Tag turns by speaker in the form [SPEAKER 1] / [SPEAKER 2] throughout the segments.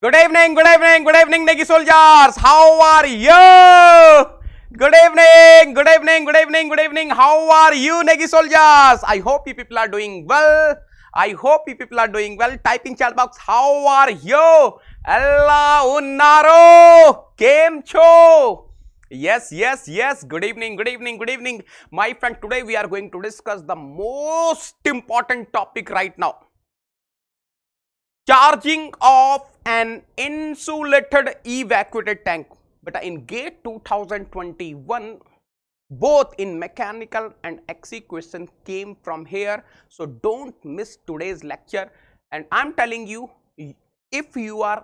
[SPEAKER 1] Good evening, Negi soldiers. How are you? Good evening. How are you, Negi soldiers? I hope you people are doing well. Type in chat box. How are you? Allah unnaro. Kem cho? Yes. Good evening. My friend, today we are going to discuss the most important topic right now. Charging of an insulated evacuated tank. But in GATE 2021, both in mechanical and XE question came from here. So don't miss today's lecture. And I'm telling you, if you are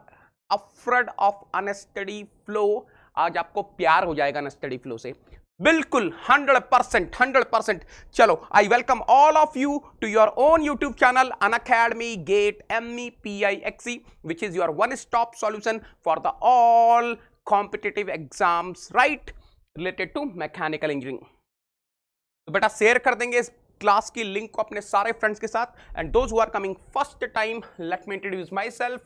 [SPEAKER 1] afraid of unsteady flow, आज आपको प्यार हो जाएगा unsteady flow से बिल्कुल 100%. चलो, I welcome all of you to your own YouTube channel Unacademy GATE MEPIXE, which is your one-stop solution for the all competitive exams, right, related to mechanical engineering. तो बेटा शेयर कर देंगे इस class की link को अपने सारे friends के साथ. And those who are coming first time, let me introduce myself.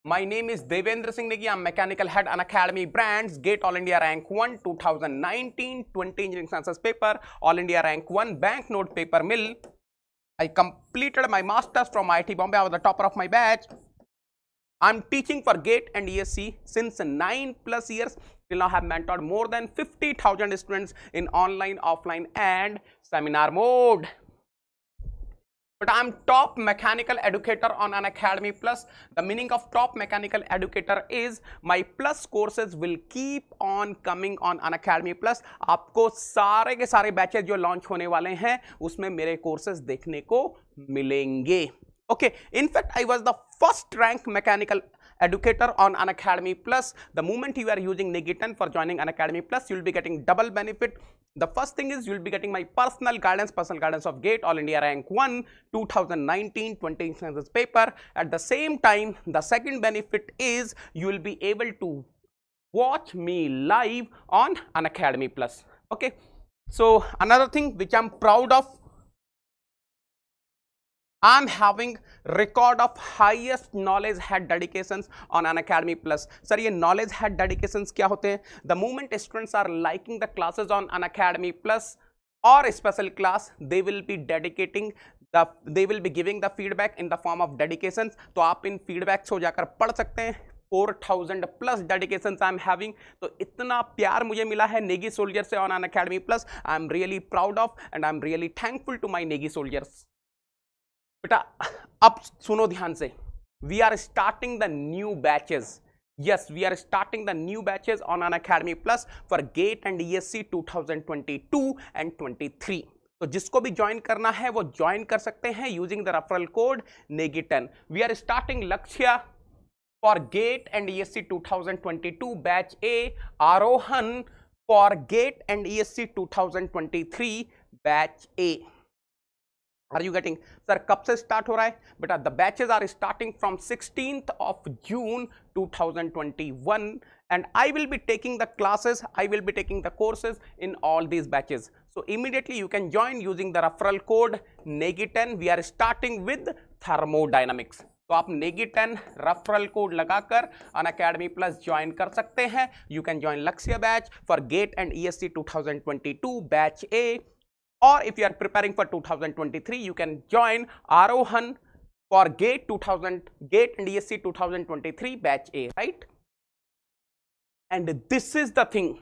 [SPEAKER 1] My name is Devendra Singh Negi. I'm Mechanical Head Unacademy Brands, GATE All India Rank 1 2019 20 Engineering Sciences paper, All India Rank 1 Banknote Paper Mill. I completed my masters from IIT Bombay. I was the topper of my batch. I'm teaching for GATE and ESC since 9+ years. Till now I have mentored more than 50,000 students in online, offline and seminar mode. But I'm top mechanical educator on Unacademy Plus. The meaning of top mechanical educator is my plus courses will keep on coming on Unacademy Plus. आपको सारे के सारे batches जो launch होने वाले हैं उसमें मेरे कोर्सेज देखने को मिलेंगे. Okay, in fact I was the first rank mechanical educator on Unacademy Plus. The moment you are using Negi10 for joining Unacademy Plus, you will be getting double benefit. The first thing is you will be getting my personal guidance of GATE All India Rank 1 2019 20 Sciences paper. At the same time, the second benefit is you will be able to watch me live on Unacademy Plus. Okay, so another thing which I'm proud of, I'm having record of highest knowledge head dedications on Unacademy Plus. Sir, ये knowledge head dedications क्या होते हैं? The moment students are liking the classes on Unacademy Plus or special class, they will be giving the feedback in the form of dedications. तो आप इन feedbacks हो जाकर पढ़ सकते हैं. 4,000+ dedications I'm having. तो इतना प्यार मुझे मिला है नेगी सोल्जर से on Unacademy Plus. I'm really proud of and I'm really thankful to my Negi soldiers. बेटा अब सुनो ध्यान से, we are starting the new batches. Yes, we are starting the new batches on Unacademy Plus for GATE and ESC 2022 and 23. तो जिसको भी join करना है वो ज्वाइन कर सकते हैं using the referral code Negi10. We are starting Lakshya for GATE and ESC 2022 batch A, Arohan for GATE and ESC 2023 batch A. Are you getting? Sir, कब से स्टार्ट हो रहा है बेटा? The batches are starting from 16th of June 2021 and I will be taking the classes, I will be taking the courses in all these batches. So immediately you can join using the referral code Negi10. We are starting with thermodynamics. तो आप Negi10 referral code लगाकर Unacademy Plus join कर सकते हैं. You can join Lakshya batch for GATE and ESC 2022 batch A. Or if you are preparing for 2023, you can join Arohan for GATE and ESC 2023 batch A, right? And this is the thing.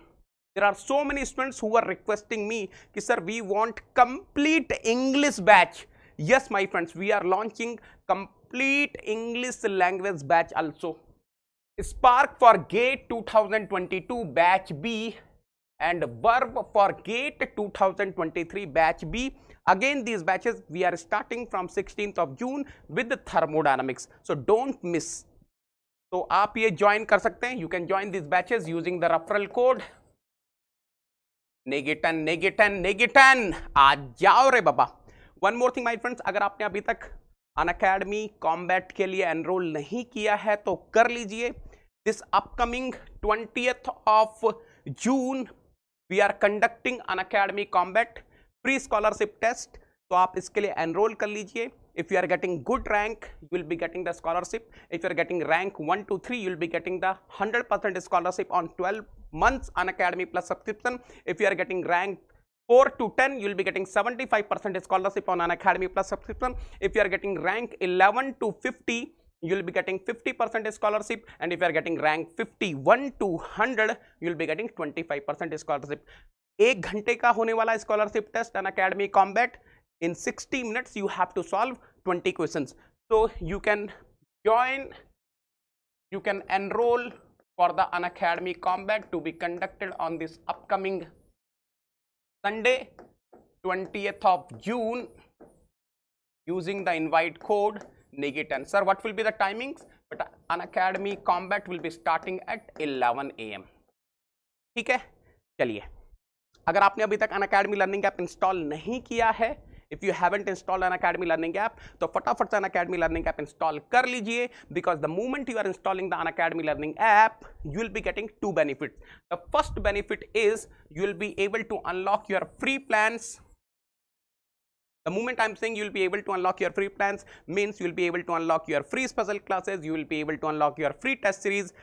[SPEAKER 1] There are so many students who are requesting me, कि sir, we want complete English batch. Yes, my friends, we are launching complete English language batch also. Spark for GATE 2022 batch B. And Verb for GATE 2023 batch B. Again, these batches we are starting from 16th of June with the thermodynamics. So don't miss. तो आप ये join कर सकते हैं. You can join these batches using the referral code Negi10. आ जाओ रे बाबा. One more thing, my friends, अगर आपने अभी तक Unacademy Combat के लिए एनरोल नहीं किया है तो कर लीजिए. This upcoming 20th of June we are conducting Unacademy Combat pre scholarship test. तो आप इसके लिए एनरोल कर लीजिए. If you are getting good rank, you will be getting the scholarship. If you are getting rank 1 to 3, you will be getting the 100% scholarship on 12 months Unacademy plus subscription. If you are getting rank 4 to 10, you will be getting 75% scholarship on Unacademy plus subscription. If you are getting rank 11 to 50, you will be getting 50% scholarship, and if you are getting rank 51 to 100, you will be getting 25% scholarship. 1 घंटे का होने वाला scholarship test Unacademy Combat. In 60 minutes, you have to solve 20 questions. So you can join, you can enroll for the Unacademy Combat to be conducted on this upcoming Sunday, 20th of June, using the invite code NEGI10. Sir, what will be the timings? But Unacademy Combat will be starting at 11 AM. ठीक है, चलिए. अगर आपने अभी तक Unacademy Learning App install नहीं किया है, if you haven't installed Unacademy Learning App, तो फटाफट से Unacademy Learning App इंस्टॉल कर लीजिए, because the moment you are installing the Unacademy Learning App, you will be getting 2 benefits. The first benefit is you will be able to unlock your free plans. The moment I'm saying you will be able to unlock your free plans means you will be able to unlock your free special classes, you will be able to unlock your free test series,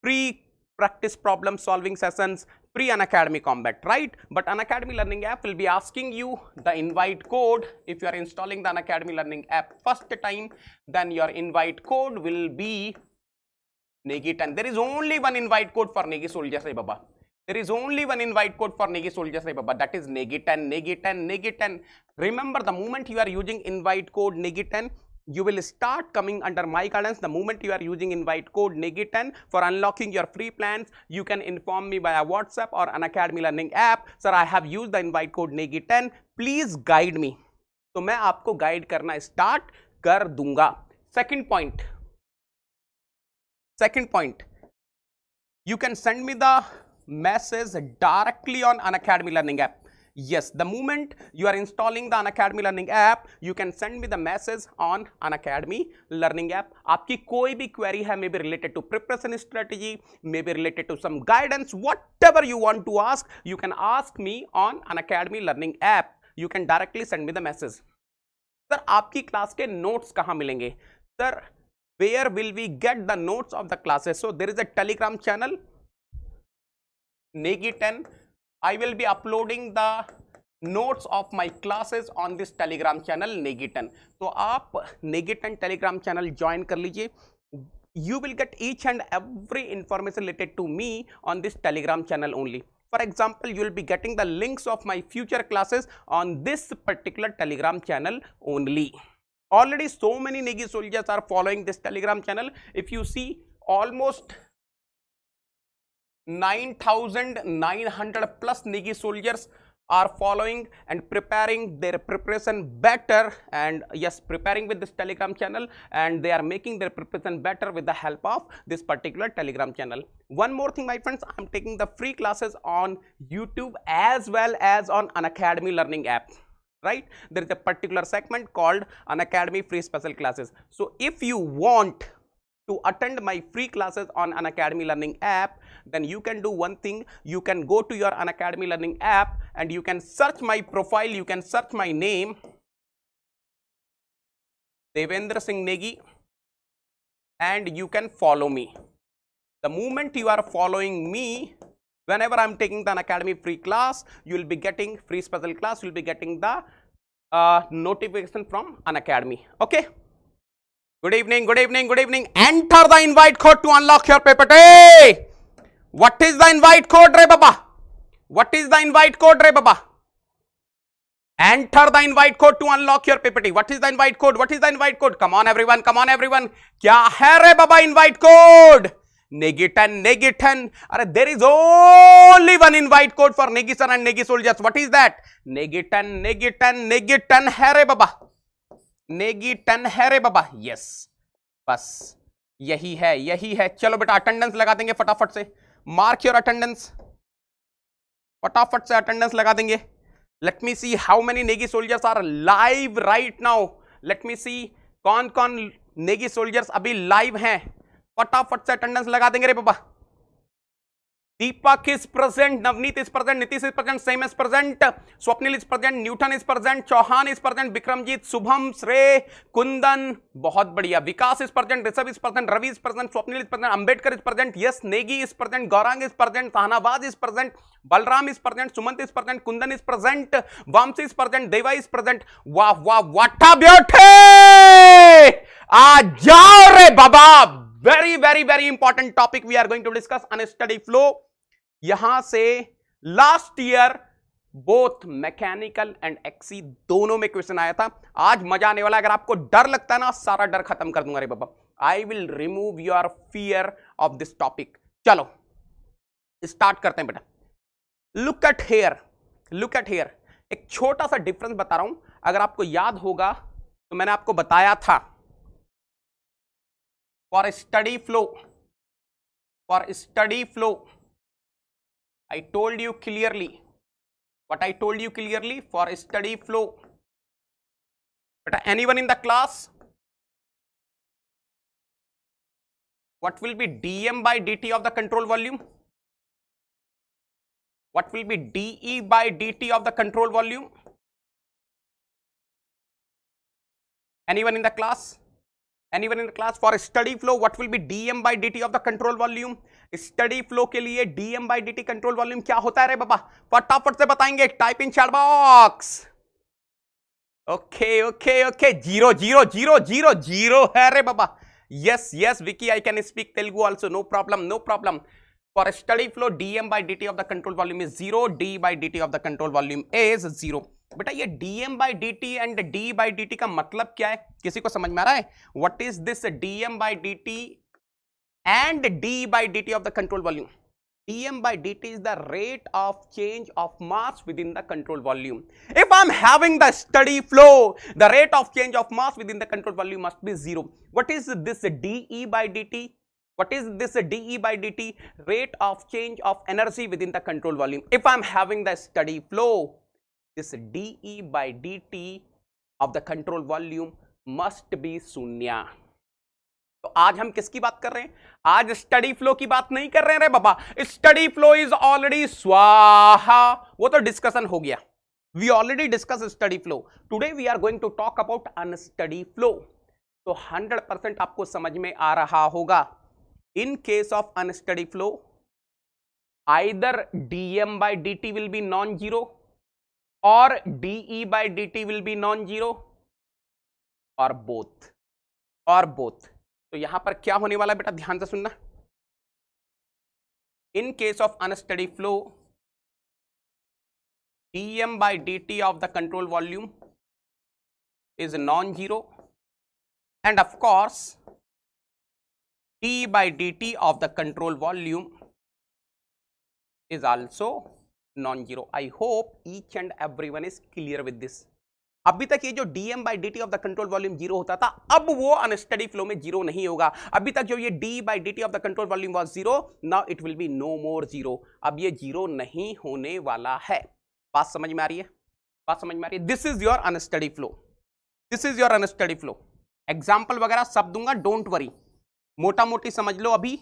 [SPEAKER 1] free practice problem solving sessions, free Unacademy Combat, right? But Unacademy Learning App will be asking you the invite code. If you are installing the Unacademy Learning App first time, then your invite code will be NEGI10. There is only one invite code for Negi Soldiers, Baba. There is only one invite code for Negi Soldiers, Baba. That is NEGI10, NEGI10, NEGI10. Remember, the moment you are using invite code NEGI10, you will start coming under my guidance. The moment you are using invite code NEGI10 for unlocking your free plans, you can inform me via WhatsApp or Unacademy Learning App. Sir, I have used the invite code NEGI10. Please guide me. तो मैं आपको guide करना start कर दूंगा. Second point, you can send me the message directly on Unacademy Learning App. Yes, the moment you are installing the Unacademy Learning App, you can send me the message on Unacademy Learning App. आपकी कोई भी query है, maybe related to preparation strategy, maybe related to some guidance, whatever you want to ask, you can ask me on Unacademy Learning App. You can directly send me the message. Sir, आपकी class के notes कहाँ मिलेंगे? Sir, where will we get the notes of the classes? So there is a Telegram channel, NEGI10. I will be uploading the notes of my classes on this Telegram channel NEGI10. तो आप NEGI10 Telegram channel join कर लीजिए. You will get each and every information related to me on this Telegram channel only. For example, you will be getting the links of my future classes on this particular Telegram channel only. Already so many Negi soldiers are following this Telegram channel. If you see, almost 9,900 plus Negi soldiers are following and preparing their preparation better, and yes, preparing with this Telegram channel, and they are making their preparation better with the help of this particular Telegram channel. One more thing, my friends, I'm taking the free classes on YouTube as well as on Unacademy Learning App. Right? There is a particular segment called Unacademy Free Special Classes. So if you want to attend my free classes on Unacademy Learning App, then you can do one thing. You can go to your Unacademy Learning App and you can search my profile. You can search my name, Devendra Singh Negi, and you can follow me. The moment you are following me, whenever I'm taking the Unacademy free class, you will be getting free special class, you will be getting the notification from Unacademy. Okay? Good evening, good evening, good evening. Enter the invite code to unlock your paper. Hey! What is the invite code, Re Baba? What is the invite code, Re Baba? Enter the invite code to unlock your PPT. What is the invite code? What is the invite code? Come on everyone, come on everyone. क्या है रे बाबा invite code? NEGI10, NEGI10. There is only one invite code for Negi sir and Negi soldiers. What is that? NEGI10, NEGI10, NEGI10 है रे बाबा. NEGI10 है रे बाबा. Yes. बस यही है. चलो बेटा अटेंडेंस लगा देंगे फटाफट से. Mark your attendance. फटाफट से अटेंडेंस लगा देंगे. Let me see how many Negi soldiers are live right now. Let me see कौन Negi soldiers अभी live हैं. फटाफट से अटेंडेंस लगा देंगे रे बाबा. Deepak is present, Navneet is present, Nitish is present, Sam is present, Swapnil is present, Newton is present, Chauhan is present, Bikramjit, Subham, Shrey, Kundan, बहुत बढ़िया, Vikas is present, Rishabh is present, Ravi is present, Swapnil is present, Ambedkar is present, yes, Negi is present, Gaurang is present, Tahnawaz is present, Balram is present, Sumant is present, Kundan is present, Vamsi is present, Deva is present. वाह वाह, what a beauty! आ जाओ रे बाबा. Very very very important topic we are going to discuss on study flow. यहां से last year both mechanical and XE दोनों में question आया था. आज मजा आने वाला. अगर आपको डर लगता है ना, सारा डर खत्म कर दूंगा रे बाबा. I will remove your fear of this topic. चलो स्टार्ट करते हैं बेटा. Look at here, look at here. एक छोटा सा डिफरेंस बता रहा हूं. अगर आपको याद होगा तो मैंने आपको बताया था, for steady flow, for steady flow I told you clearly, what I told you clearly, for study flow. But anyone in the class, what will be dm by dt of the control volume? What will be dE by dt of the control volume? Anyone in the class? Anyone in the class? For study flow, what will be dm by dt of the control volume? Steady flow के लिए dm by dt control volume क्या होता है रे बाबा? फटाफट से बताएंगे. Type in chat box. Okay okay okay. 0 0 0 0 0 है रे बाबा. Yes yes Vicky, I can speak Telugu also. No problem, no problem. For steady flow dm by dt of the control volume is 0, d by dt of the control volume is 0. बेटा ये dm by dt and d by dt का मतलब क्या है? किसी को समझ में आ रहा है? What is this dm by dt and d by dt of the control volume? dm by dt is the rate of change of mass within the control volume. If I'm having the steady flow, the rate of change of mass within the control volume must be 0. What is this dE by dt? What is this dE by dt? Rate of change of energy within the control volume. If I'm having the steady flow, this dE by dt of the control volume must be शून्य. तो आज हम किसकी बात कर रहे हैं? आज स्टडी फ्लो की बात नहीं कर रहे हैं रे बाबा. स्टडी फ्लो इज ऑलरेडी स्वाहा, वो तो डिस्कशन हो गया. We already discuss steady flow. Today we are going to talk about unsteady flow. तो 100% आपको समझ में आ रहा होगा. In case of unsteady flow, either dm by dt will be non zero और dE by dt will be non zero, और both, और बोथ. तो यहां पर क्या होने वाला है बेटा, ध्यान से सुनना. इन case of unsteady flow, dm by dt of the control volume is non-zero, and of course d by dt of the control volume is also non-zero. I hope each and everyone is clear with this. अभी तक ये जो dm by dt of the control volume zero होता था, अब वो unsteady flow में zero नहीं होगा. अभी तक जो ये d by dt of the control volume was zero, now it will be no more zero. अब ये जीरो नहीं होने वाला है. बात समझ में आ रही है? बात समझ में आ रही है? This is your unsteady flow. This is your unsteady flow. Example वगैरह सब दूंगा, डोंट वरी. मोटा मोटी समझ लो अभी.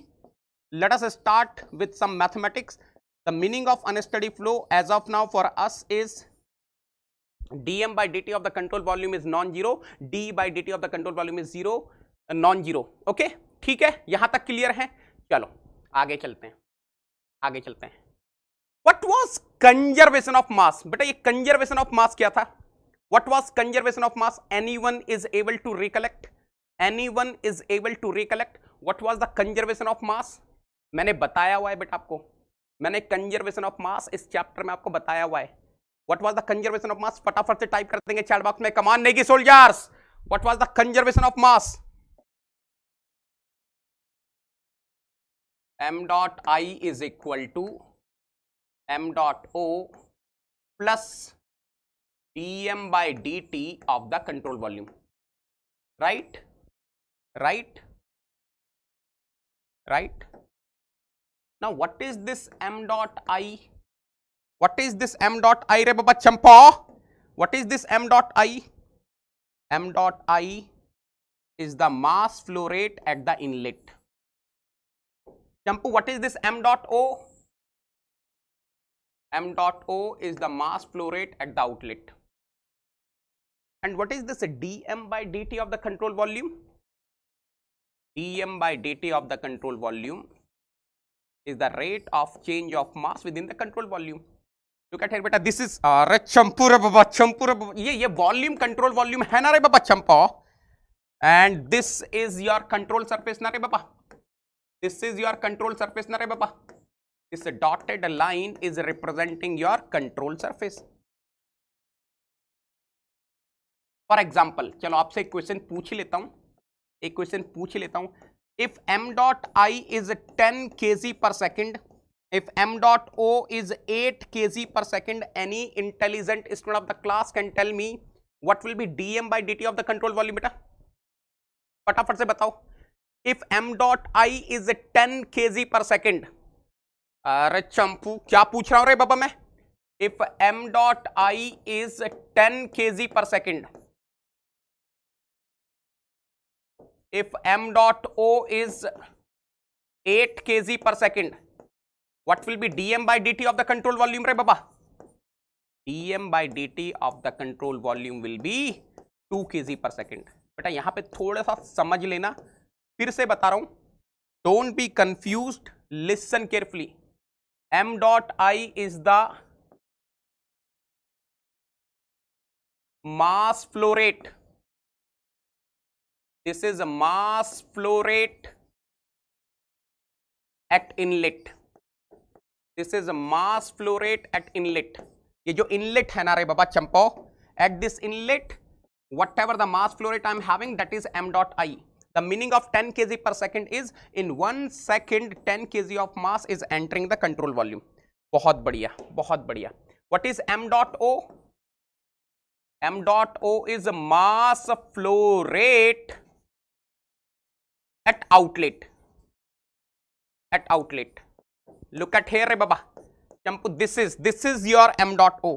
[SPEAKER 1] Let us start with some mathematics. The meaning of unsteady flow as of now for us is dm by dt of the control volume is non-zero, d by dt of the control volume is zero, non-zero. Okay, ठीक है, यहां तक clear है. चलो आगे चलते हैं, आगे चलते हैं. What was conservation of mass? बेटा ये conservation of mass क्या था? What was conservation of mass? Anyone is able to recollect? Anyone is able to recollect? What was the conservation of mass? मैंने बताया हुआ है बेटा आपको. मैंने conservation of mass इस चैप्टर में आपको बताया हुआ है. What was the conservation of mass? फटाफट से टाइप कर देंगे चैट बॉक्स में. कमान नेगी soldiers, what was the conservation of mass? m dot I is equal to m dot O plus dm by dt of the control volume. Right? Right? Right? Now what is this m dot I? What is this m dot I रे बाबा चंपा? What is this m dot I? m dot I is the mass flow rate at the inlet. Champu, what is this m dot O? m dot o is the mass flow rate at the outlet. And what is this dm by dt of the control volume? dm by dt of the control volume is the rate of change of mass within the control volume. Look at here beta, this is champu re baba, ye volume control volume hai na re baba champa, and this is your control surface na re baba, this is your control surface na re baba, this dotted line is representing your control surface. For example, चलो आपसे एक question पूछ ही लेता हूं, if m dot I is 10 kg per second, if m dot o is 8 kg per second, any intelligent student of the class can tell me what will be dm by dt of the control volume beta? फटाफट से बताओ. If m dot I is 10 kg per second, अरे चंपू क्या पूछ रहा हूं रे बाबा मैं? If m dot I is 10 kg per second, if m dot o is 8 kg per second, what will be dm by dt of the control volume re baba? dm by dt of the control volume will be 2 kg per second. बेटा यहां पे थोड़ा सा समझ लेना, फिर से बता रहा हूं, don't be confused, listen carefully. m dot I is the mass flow rate. This is a mass flow rate at inlet. This is a mass flow rate at inlet. ये जो inlet है ना रे बाबा चंपो, at this inlet, whatever the mass flow rate I am having, that is m dot I. The meaning of 10 kg per second is in 1 second 10 kg of mass is entering the control volume. बहुत बढ़िया, बहुत बढ़िया. What is m dot o? m dot o is mass flow rate at outlet. At outlet. Look at here, Baba. Champu, this is your m dot o.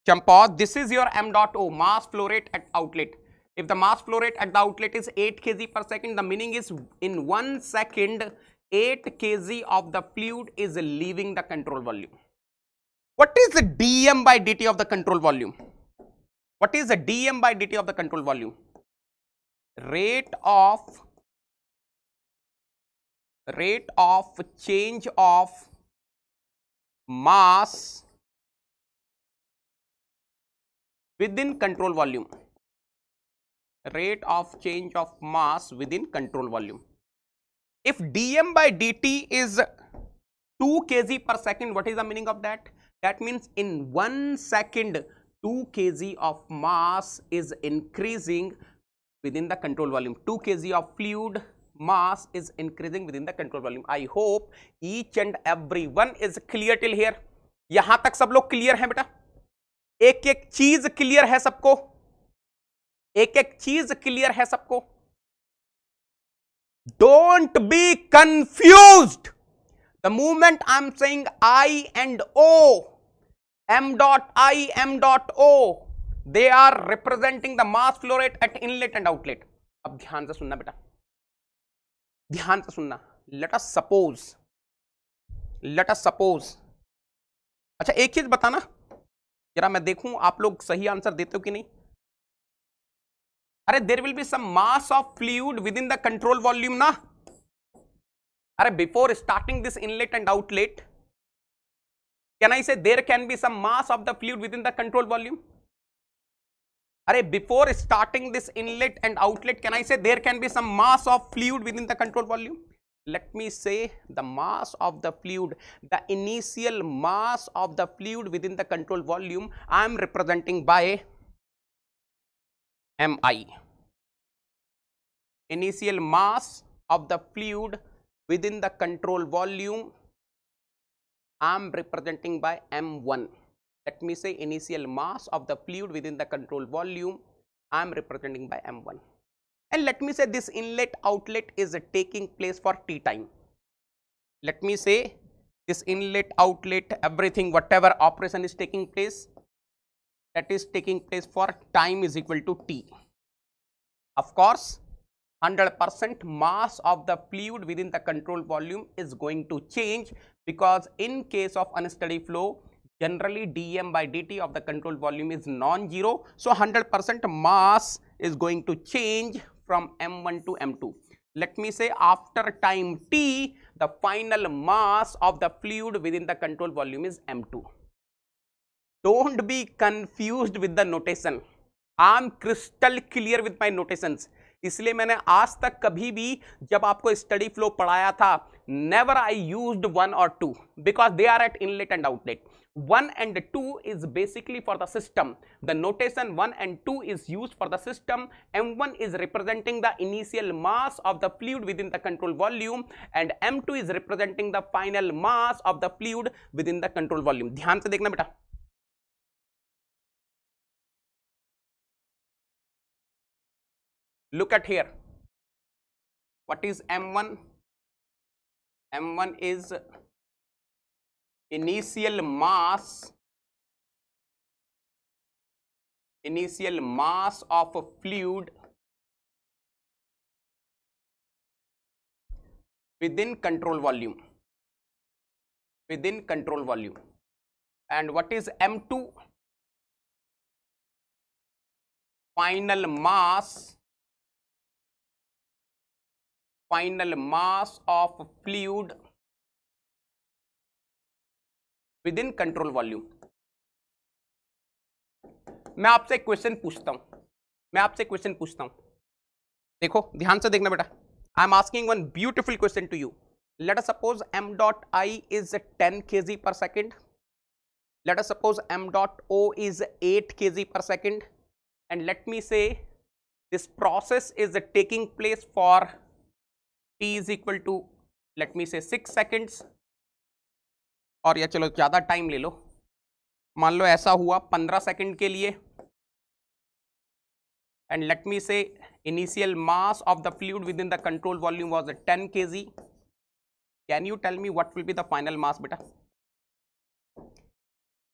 [SPEAKER 1] Champa, this is your m dot o, mass flow rate at outlet. If the mass flow rate at the outlet is 8 kg per second, the meaning is in 1 second 8 kg of the fluid is leaving the control volume. What is the dm by dt of the control volume? What is the dm by dt of the control volume? Rate of change of mass within control volume. Rate of change of mass within control volume. If dm by dt is 2 kg per second, what is the meaning of that? That means in 1 second 2 kg of mass is increasing within the control volume. 2 kg of fluid mass is increasing within the control volume. I hope each and every one is clear till here. यहां तक सब लोग clear हैं बेटा? एक एक चीज clear है सबको? एक एक चीज क्लियर है सबको? Don't be confused. The moment I'm saying I and O, m dot I, m dot O, they are representing the mass flow rate at inlet and outlet. अब ध्यान से सुनना बेटा, ध्यान से सुनना. Let us suppose. अच्छा एक चीज बताना जरा, मैं देखूं आप लोग सही आंसर देते हो कि नहीं. अरे there will be some mass of fluid within the control volume ना. अरे before starting this inlet and outlet, can I say there can be some mass of the fluid within the control volume? अरे before starting this inlet and outlet, can I say there can be some mass of fluid within the control volume? Let me say the mass of the fluid, the initial mass of the fluid within the control volume, I am representing by mi. Initial mass of the fluid within the control volume, I am representing by m1. Let me say initial mass of the fluid within the control volume, I am representing by m1. And let me say this inlet outlet is taking place for t time. Let me say this inlet outlet, everything, whatever operation is taking place, that is taking place for time is equal to t. Of course, 100% mass of the fluid within the control volume is going to change, because in case of unsteady flow, Generally, dm by dt of the control volume is non-zero. So 100% mass is going to change from m1 to m2. Let me say after time t, the final mass of the fluid within the control volume is m2. Don't be confused with the notation. I am crystal clear with my notations. इसलिए मैंने आज तक कभी भी जब आपको steady flow पढ़ाया था, never I used 1 or 2 because they are at inlet and outlet. 1 and 2 is basically for the system. The notation 1 and 2 is used for the system. M1 is representing the initial mass of the fluid within the control volume and M2 is representing the final mass of the fluid within the control volume. ध्यान से देखना बेटा. Look at here. What is M1? M1 is initial mass of a fluid within control volume. And what is M2? Final mass of fluid within control volume. मैं आपसे question पूछता हूं, देखो ध्यान से देखना बेटा. I am asking one beautiful question to you. Let us suppose m dot I is 10 kg per second. Let us suppose m dot O is 8 kg per second. And let me say this process is taking place for t is equal to, let me say 6 seconds. और या चलो ज्यादा time ले लो, मान लो ऐसा हुआ 15 second के लिए. And let me say initial mass of the fluid within the control volume was 10 kg. Can you tell me what will be the final mass beta?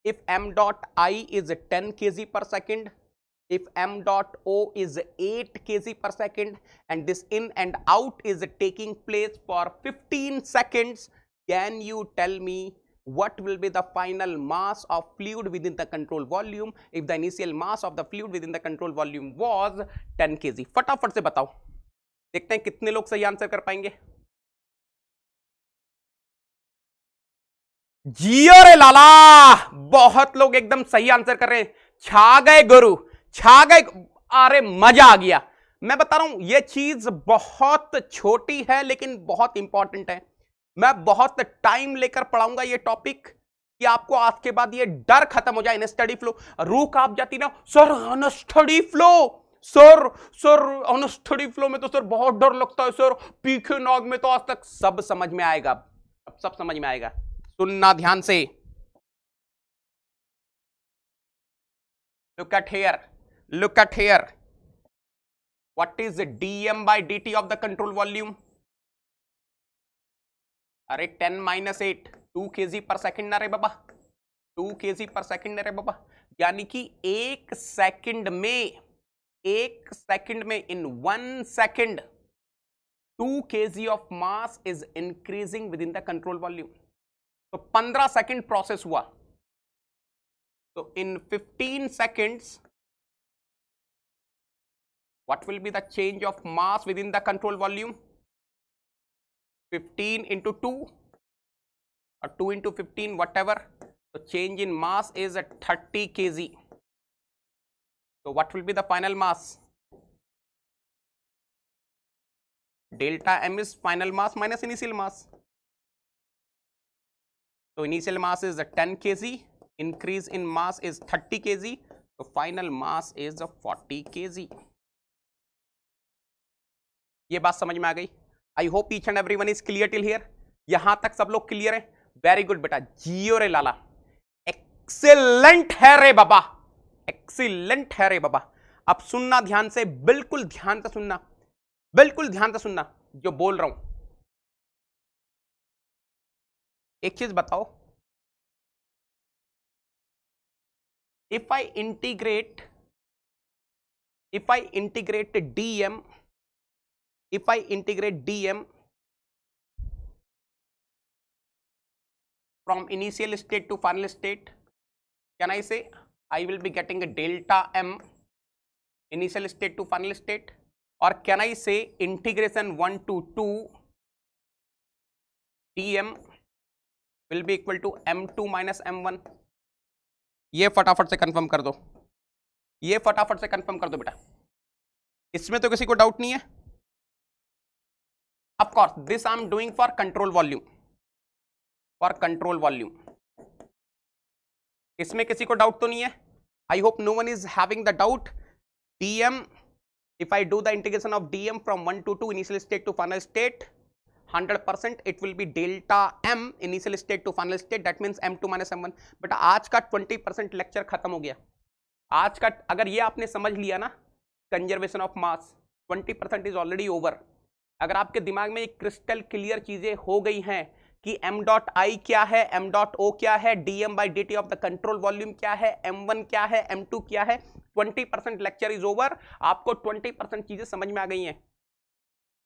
[SPEAKER 1] If m dot I is 10 kg per second, if m dot O is 8 kg per second, and this in and out is taking place for 15 seconds, can you tell me what will be the final mass of fluid within the control volume if the initial mass of the fluid within the control volume was 10 kg? फटाफट से बताओ, देखते हैं कितने लोग सही answer कर पाएंगे. जियो रे लाला, बहुत लोग एकदम सही आंसर कर रहे हैं. छा गए गुरु, छा गए. अरे मजा आ गया. मैं बता रहा हूं ये चीज बहुत छोटी है लेकिन बहुत इंपॉर्टेंट है. मैं बहुत टाइम लेकर पढ़ाऊंगा ये टॉपिक कि आपको आज के बाद ये डर खत्म हो जाए. इन स्टडी फ्लो रूह कांप जाती ना, सर अन स्टडी फ्लो, सर अन स्टडी फ्लो में तो सर बहुत डर लगता है सर, पीखे नाग में तो आज तक. सब समझ में आएगा, अब सब समझ में आएगा. सुनना ध्यान से. Look at here. What is dm by dt of the control volume? अरे 10 minus 8, 2 kg per second ना रे बाबा, 2 kg per second ना रे बाबा. यानी कि एक सेकंड में in 1 second 2 kg of mass is increasing within the control volume. तो 15 सेकंड प्रोसेस हुआ. So in 15 seconds, what will be the change of mass within the control volume? 15 into 2 or 2 into 15, whatever. So change in mass is at 30 kg. So what will be the final mass? Delta M is final mass minus initial mass. So initial mass is 10 kg. Increase in mass is 30 kg. So final mass is 40 kg. ये बात समझ में आ गई. आई hope each and everyone is clear till here. यहां तक सब लोग clear है? वेरी गुड बेटा. जियो रे लाला, एक्सीलेंट है रे बाबा, एक्सीलेंट है रे बाबा. अब सुनना ध्यान से, बिल्कुल ध्यान से सुनना, बिल्कुल ध्यान से सुनना जो बोल रहा हूं. एक चीज बताओ, if I integrate dm from initial state to final state, Can I say I will be getting a delta m initial state to final state, or can I say integration 1 to 2 dm will be equal to m2 minus m1? ये फटाफट से confirm कर दो, ये फटाफट से confirm कर दो बेटा, इसमें तो किसी को डाउट नहीं है. Of course, this I am doing for control volume, for control volume. इसमें किसी को डाउट तो नहीं है? I hope no one is having the doubt. dm, if I do the integration of dm from 1 to 2 initial state to final state, 100% it will be delta m initial state to final state, that means m2 minus m1. But आज का 20% lecture खत्म हो गया. आज का अगर ये आपने समझ लिया ना, conservation of mass, 20% is already over. अगर आपके दिमाग में एक क्रिस्टल क्लियर चीजें हो गई हैं कि m डॉट आई क्या है, m डॉट ओ क्या है, dm by dt of the control volume क्या है, m1 क्या है, m2 क्या है, 20% लेक्चर इज ओवर. आपको 20% चीजें समझ में आ गई हैं.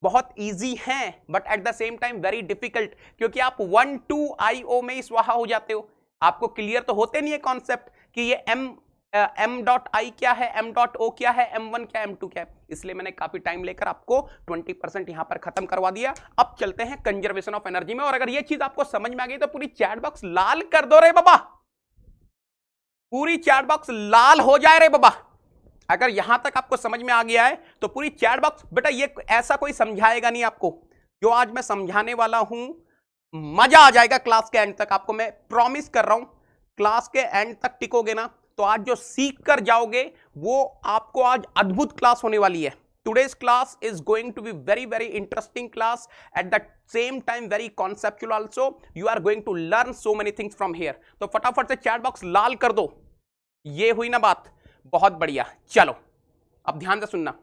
[SPEAKER 1] बहुत इजी हैं but at the same time very difficult, क्योंकि आप 1-2 IO में ही स्वाहा हो जाते हो. आपको क्लियर तो होते नहीं है कॉन्सेप्ट कि ये m डॉट आई क्या है, m डॉट ओ क्या है, m1 क्या है, m2 क्या है. इसलिए मैंने काफी टाइम लेकर आपको 20% यहां पर खत्म करवा दिया. अब चलते हैं कंजर्वेशन ऑफ एनर्जी में. और अगर ये चीज आपको समझ में आ गई तो पूरी चैट बॉक्स लाल कर दो रे बाबा, पूरी चैट बॉक्स लाल हो जाए रे बाबा. अगर यहां तक आपको समझ में आ गया है तो पूरी चैट बॉक्स, बेटा ये ऐसा कोई समझाएगा नहीं आपको, जो आज मैं समझाने वाला हूं मजा आ जाएगा क्लास के एंड तक. आपको मैं प्रॉमिस कर रहा हूं, क्लास के एंड तक टिकोगे ना तो आज जो सीख कर जाओगे वो आपको आज अद्भुत क्लास होने वाली है. Today's class is going to be very interesting class, at the same time very conceptual also. You are going to learn so many things from here. तो फटाफट से चैट बॉक्स लाल कर दो. ये हुई ना बात, बहुत बढ़िया. चलो अब ध्यान से सुनना.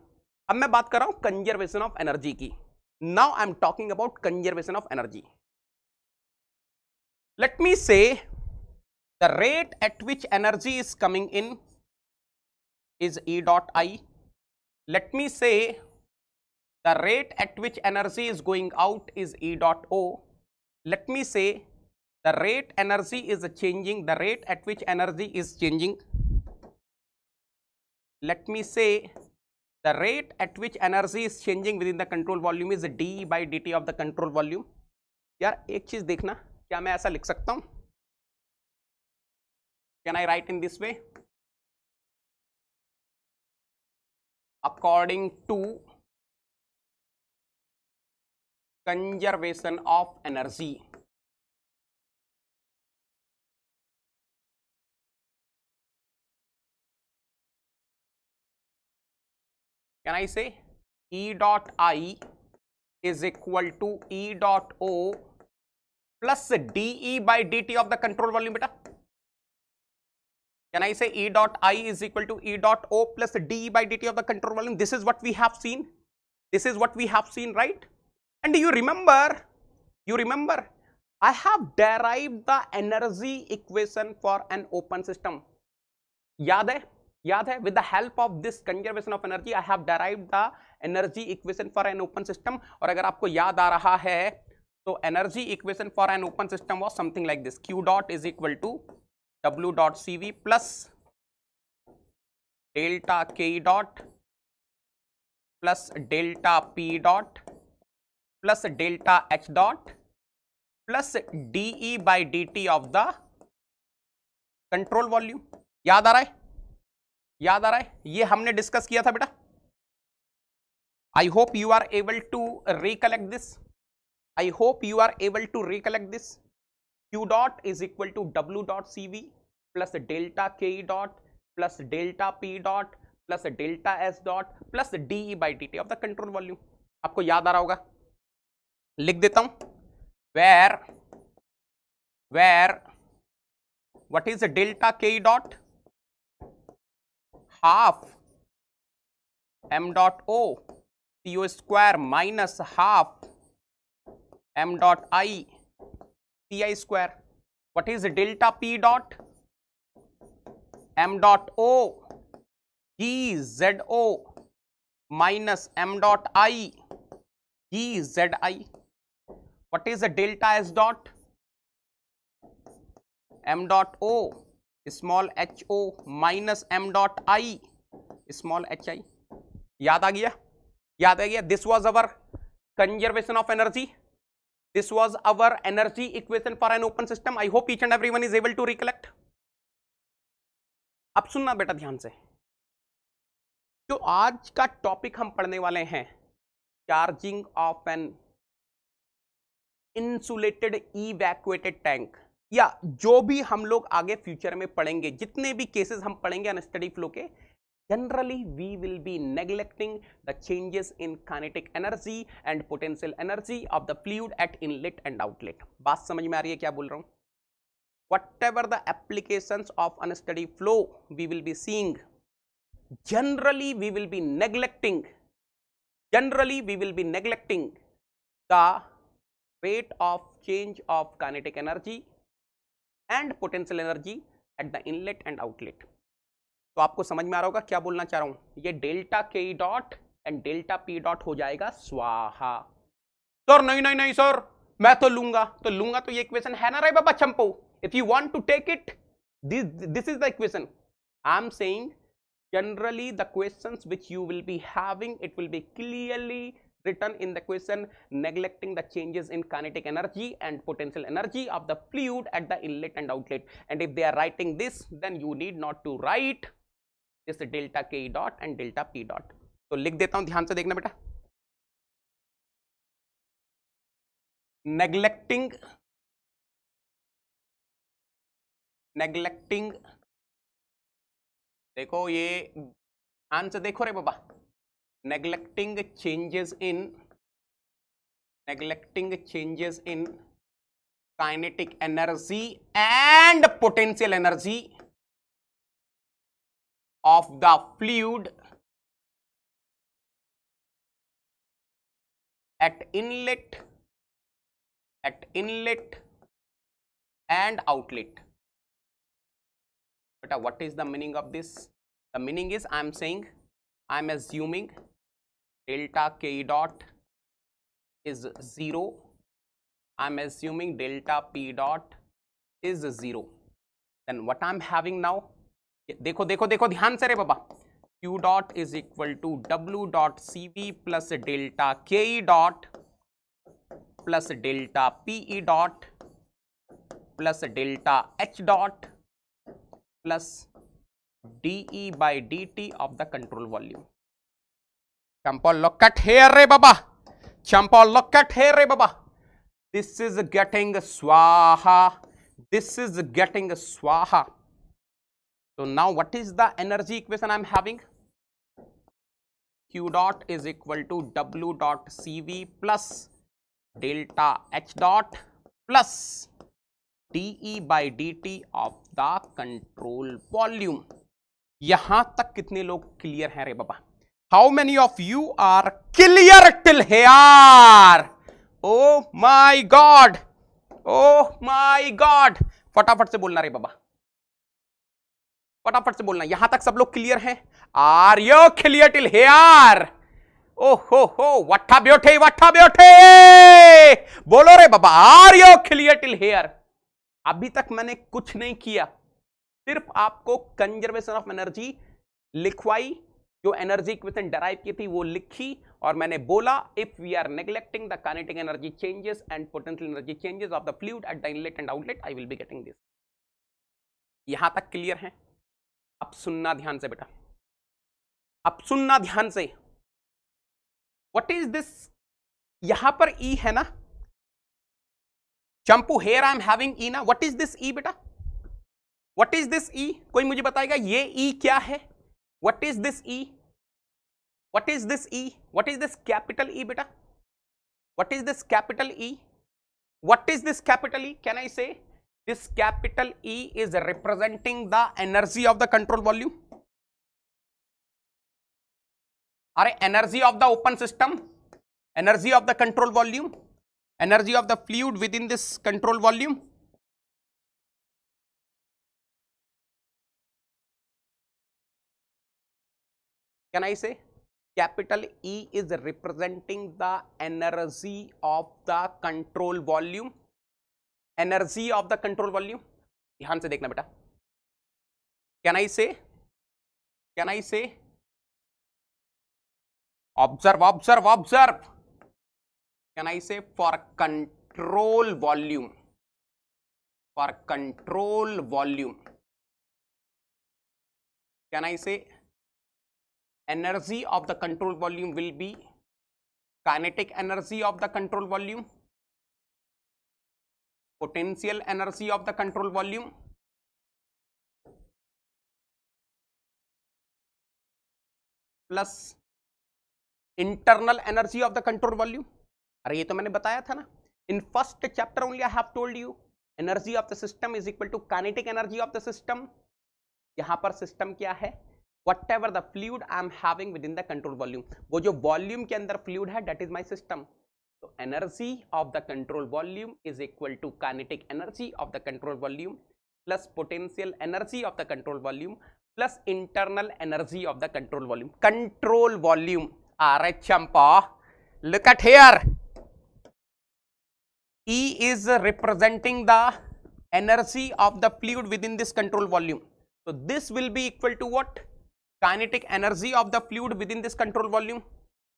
[SPEAKER 1] अब मैं बात कर रहा हूं कंजर्वेशन ऑफ एनर्जी की. Now I am talking about conservation of energy. Let me से the rate at which energy is coming in is E dot I. Let me say the rate at which energy is going out is E dot O. Let me say the rate energy is changing, the rate at which energy is changing. Let me say the rate at which energy is changing within the control volume is d by dt of the control volume. यार एक चीज देखना, क्या मैं ऐसा लिख सकता हूं? Can I write in this way? According to conservation of energy, can I say E dot I is equal to E dot O plus dE by dt of the control volume, beta? Can I say E dot I is equal to E dot O plus dE by dt of the control volume? This is what we have seen. This is what we have seen, right? And you remember, I have derived the energy equation for an open system. याद है? याद है? With the help of this conservation of energy, I have derived the energy equation for an open system. और अगर आपको याद आ रहा है तो energy equation for an open system was something like this. Q dot is equal to W dot CV plus delta K dot plus delta P dot plus delta H dot plus dE by dt of the control volume. याद आ रहा है? याद आ रहा है? ये हमने discuss किया था बेटा. I hope you are able to recollect this. I hope you are able to recollect this. Q dot is equal to W dot CV plus delta K dot plus delta P dot plus delta S dot plus dE by dt of the control volume. आपको याद आ रहा होगा, लिख देता हूं. where what is delta K dot? Half m dot O CO square minus half m dot I CI square. What is delta P dot? M dot O G ZO minus m dot I G ZI. What is the delta S dot? M dot O small H O minus M dot I small H I. याद आ गया, याद आ गया। This was our conservation of energy, this was our energy equation for an open system. I hope each and everyone is able to recollect. अब सुनना बेटा ध्यान से, जो आज का टॉपिक हम पढ़ने वाले हैं, charging of an insulated evacuated tank, या जो भी हम लोग आगे फ्यूचर में पढ़ेंगे, जितने भी केसेस हम पढ़ेंगे अनस्टडी फ्लो के, generally we will be neglecting the changes in kinetic energy and potential energy of the fluid at inlet and outlet। बात समझ में आ रही है क्या बोल रहा हूं? Whatever the applications of unsteady flow we will be seeing, generally we will be neglecting the rate of change of kinetic energy and potential energy at the inlet and outlet। तो आपको समझ में आ रहा होगा क्या बोलना चाह रहा हूं? ये डेल्टा के dot and delta P dot हो जाएगा स्वाहा। सर नहीं नहीं नहीं सर, मैं तो लूंगा तो ये इक्वेशन है ना रे बाबा चंपो। If you want to take it, this is the equation. I am saying generally the questions which you will be having, it will be clearly written in the question, neglecting the changes in kinetic energy and potential energy of the fluid at the inlet and outlet। And if they are writing this, then you need not to write this delta k dot and delta p dot। तो लिख देता हूं, ध्यान से देखना बेटा। neglecting देखो, ये आंसर देखो रे बाबा। neglecting changes in kinetic energy and potential energy of the fluid at inlet and outlet। But what is the meaning of this? The meaning is, I am assuming delta k dot is 0, I am assuming delta p dot is 0। then what I am having now, देखो देखो देखो ध्यान से रे बाबा, q dot is equal to w dot cv plus delta ke dot plus delta pe dot plus delta h dot plus dE by dt of the control volume। Champa, look at here re baba, Champa, look at here re baba, this is getting swaha, this is getting swaha। So now what is the energy equation I am having? Q dot is equal to W dot CV plus delta H dot plus dE by dt of the control volume। यहां तक कितने लोग clear हैं रे बाबा? How many of you are clear till here? Oh my God, oh my God, फटाफट से बोलना रे बाबा, फटाफट से बोलना। यहां तक सब लोग क्लियर हैं? Are you clear till here? ओ हो वट्ठा ब्योठे, वट्ठा ब्योठे, बोलो रे बाबा, are you clear till here? अभी तक मैंने कुछ नहीं किया, सिर्फ आपको कंजर्वेशन ऑफ एनर्जी लिखवाई, जो एनर्जी इक्वेशन डराइव की थी वो लिखी, और मैंने बोला if we are neglecting the kinetic energy changes and potential energy changes of the fluid at the inlet and outlet, I will be getting this. यहां तक क्लियर है? अब सुनना ध्यान से बेटा, अब सुनना ध्यान से। What is this? यहां पर ई है ना Champu, here I am having E ना। व्हाट इज दिस ई बेटा? What is this E? कोई मुझे बताएगा ये ई क्या है? What is this E? What is this E? What is this capital E बेटा? What is this capital E? What is this capital E? Can I say this capital E is representing the energy of the control volume? अरे energy of the open system, energy of the control volume, energy of the fluid within this control volume. Can I say capital E is representing the energy of the control volume, energy of the control volume। ध्यान से देखना बेटा, Can I say? Can I say? Observe, observe, observe. Can I say for control volume? For control volume, can I say energy of the control volume will be kinetic energy of the control volume, potential energy of the control volume, plus internal energy of the control volume. अरे ये तो मैंने बताया था ना, in first chapter only I have told you energy of the system is equal to kinetic energy of the system. यहां पर system क्या है, whatever the fluid I am having within the control volume, वो जो volume के अंदर fluid है that is my system. So energy of the control volume is equal to kinetic energy of the control volume plus potential energy of the control volume plus internal energy of the control volume. Control volume. Alright, Champa, look at here. E is representing the energy of the fluid within this control volume. So this will be equal to what? Kinetic energy of the fluid within this control volume,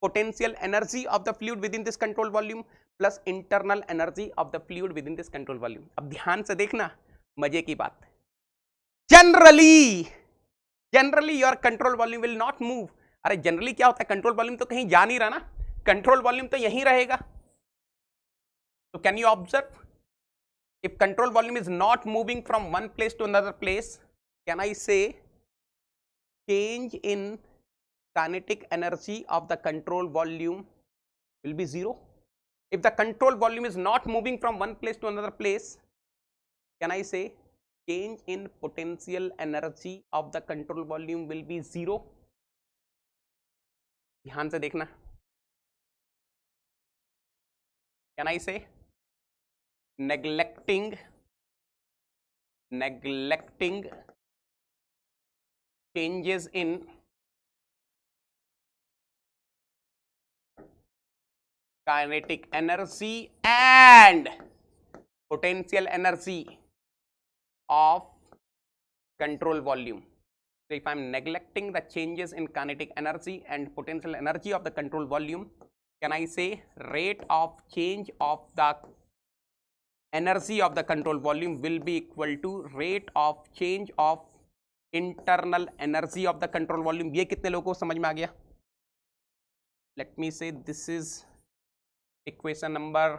[SPEAKER 1] potential energy of the fluid within this control volume plus internal energy of the fluid within this control volume. अब ध्यान से देखना, मजे की बात. Generally your control volume will not move. अरे generally क्या होता है, कंट्रोल वॉल्यूम तो कहीं जा नहीं रहा ना, कंट्रोल वॉल्यूम तो यहीं रहेगा. So can you observe? If control volume is not moving from one place to another place, can I say change in kinetic energy of the control volume will be zero? If the control volume is not moving from one place to another place, can I say change in potential energy of the control volume will be zero? ध्यान से देखना. Can I say neglecting changes in kinetic energy and potential energy of control volume? So if I am neglecting the changes in kinetic energy and potential energy of the control volume, can I say rate of change of the energy of the control volume will be equal to rate of change of internal energy of the control volume? ये कितने लोगों को समझ में आ गया? Let me say this is equation number,